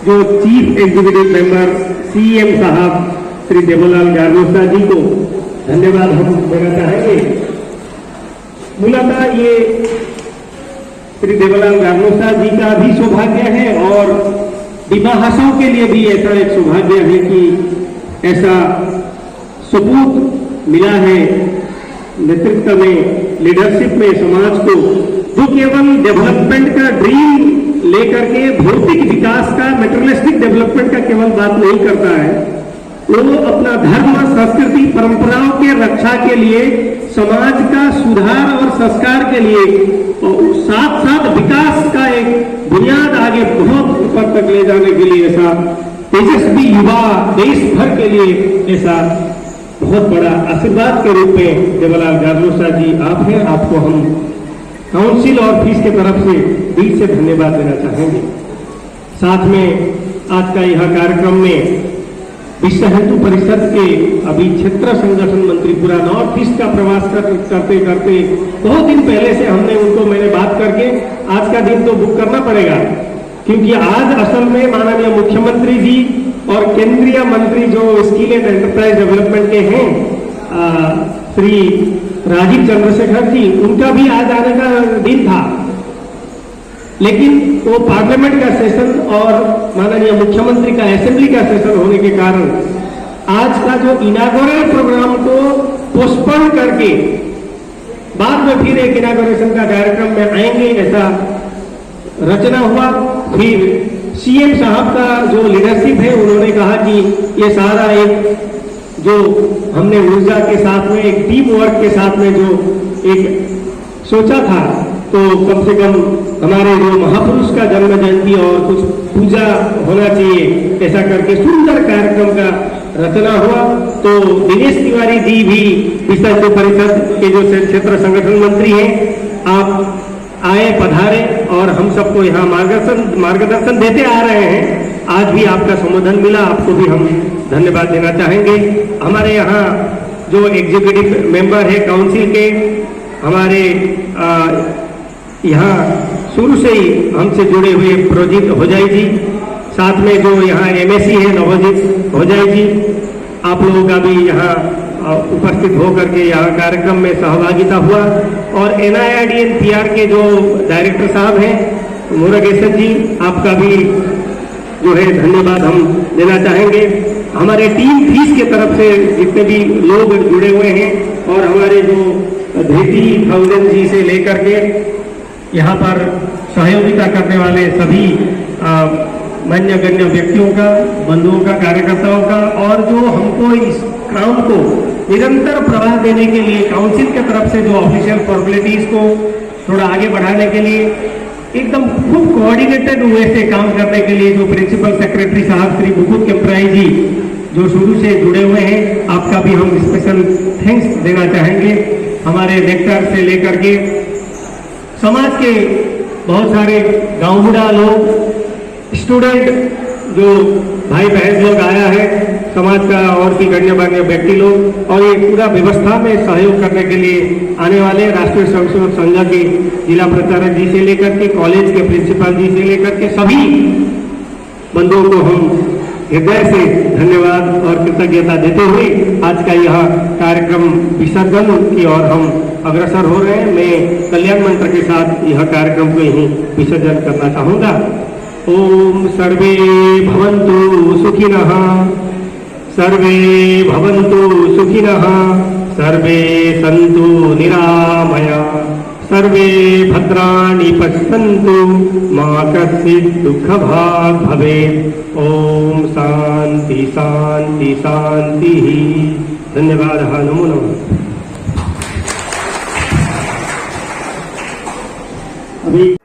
जो चीफ एग्जीक्यूटिव मेंबर सीएम साहब श्री देवलाल गार्लोसा जी को धन्यवाद हम देना चाहेंगे। मूलतः ये श्री देवलाल गार्लोसा जी का भी सौभाग्य है और विवाहसों के लिए भी ऐसा एक सौभाग्य है कि ऐसा सपूत मिला है नेतृत्व में, लीडरशिप में समाज को, जो केवल डेवलपमेंट का ड्रीम लेकर के भौतिक विकास का, मेटेरियलिस्टिक डेवलपमेंट का केवल बात नहीं करता है, वो अपना धर्म, संस्कृति, परंपराओं के रक्षा के लिए, समाज का सुधार और संस्कार के लिए, और साथ साथ विकास का एक बुनियाद आगे बहुत ऊपर तक ले जाने के लिए ऐसा तेजस्वी युवा देश भर के लिए ऐसा बहुत बड़ा आशीर्वाद के रूप में देवलाल गार्लोसा जी आप हैं। आपको हम काउंसिल और ऑफिस की तरफ से दिल से धन्यवाद देना चाहेंगे। साथ में आज का यह कार्यक्रम में विश्व हिंदू परिषद के अभी क्षेत्र संगठन मंत्री पूरा नॉर्थ ईस्ट का प्रवास करते करते बहुत दिन पहले से मैंने बात करके आज का दिन तो बुक करना पड़ेगा, क्योंकि आज असल में माननीय मुख्यमंत्री जी और केंद्रीय मंत्री जो स्किल एंड एंटरप्राइज डेवलपमेंट के हैं श्री राजीव चंद्रशेखर जी, उनका भी आज आने का दिन था, लेकिन वो पार्लियामेंट का सेशन और माननीय मुख्यमंत्री का असेंबली का सेशन होने के कारण आज का जो इनागोरल प्रोग्राम को पोस्टपोन करके बाद में फिर एक इनागोरेशन का कार्यक्रम में आएंगे, ऐसा रचना हुआ। फिर सीएम साहब का जो लीडरशिप है, उन्होंने कहा कि ये सारा एक जो हमने ऊर्जा के साथ में, एक टीम वर्क के साथ में जो एक सोचा था, तो कम से कम हमारे जो महापुरुष का जन्म जयंती और कुछ पूजा होना चाहिए, ऐसा करके सुंदर कार्यक्रम का रचना हुआ। तो दिनेश तिवारी जी भी विश्व हिंदू परिषद के जो क्षेत्र संगठन मंत्री हैं, आप आए, पधारे और हम सबको यहाँ मार्गदर्शन देते आ रहे हैं। आज भी आपका संबोधन मिला, आपको भी हम धन्यवाद देना चाहेंगे। हमारे यहाँ जो एग्जीक्यूटिव मेंबर है काउंसिल के, हमारे यहाँ शुरू से ही हमसे जुड़े हुए प्रोजित होजाई जी, साथ में जो यहाँ एमएससी है नवोजित होजाई जी, आप लोगों का भी यहाँ उपस्थित होकर के यहाँ कार्यक्रम में सहभागिता हुआ। और NIRDN PR के जो डायरेक्टर साहब हैं मुरुगेशन जी, आपका भी जो है धन्यवाद हम देना चाहेंगे। हमारे टीम फीस के तरफ से जितने भी लोग जुड़े हुए हैं, और हमारे जो धेती थाउजेंड जी से लेकर के यहाँ पर सहयोगिता करने वाले सभी मान्यगण्य व्यक्तियों का, बंधुओं का, कार्यकर्ताओं का, और जो हमको इस काम को निरंतर प्रवाह देने के लिए काउंसिल की तरफ से जो ऑफिशियल फॉर्मेलिटीज को थोड़ा आगे बढ़ाने के लिए एकदम खूब कोऑर्डिनेटेड वे से काम करने के लिए जो प्रिंसिपल सेक्रेटरी साहब श्री मुकुट केम्प्राई जी जो शुरू से जुड़े हुए हैं, आपका भी हम स्पेशल थैंक्स देना चाहेंगे। हमारे लेक्चर से लेकर के समाज के बहुत सारे गाँव बूढ़ा लोग, स्टूडेंट, जो भाई बहन लोग आया है, समाज का और भी गण्यमान्य व्यक्ति लोग, और ये पूरा व्यवस्था में सहयोग करने के लिए आने वाले राष्ट्रीय स्वयंसेवक संघ के जिला प्रचारक जी से लेकर के कॉलेज के प्रिंसिपल जी से लेकर के सभी बंधुओं को हम हृदय से धन्यवाद और कृतज्ञता देते हुए आज का यह कार्यक्रम विसर्जन की ओर हम अग्रसर हो रहे हैं। मैं कल्याण मंत्र के साथ यह कार्यक्रम को यहीं विसर्जन करना चाहूँगा। ओम सर्वे भवन्तु सुखिनः, सर्वे भवन्तु सुखिनः, सर्वे सन्तु निरामया, सर्वे भद्राणि पश्यन्तु, मा कश्चित् दुःखभाग् भवेत्। ओम शांति शांति शांति। धन्यवादः। नमो नमः। अभी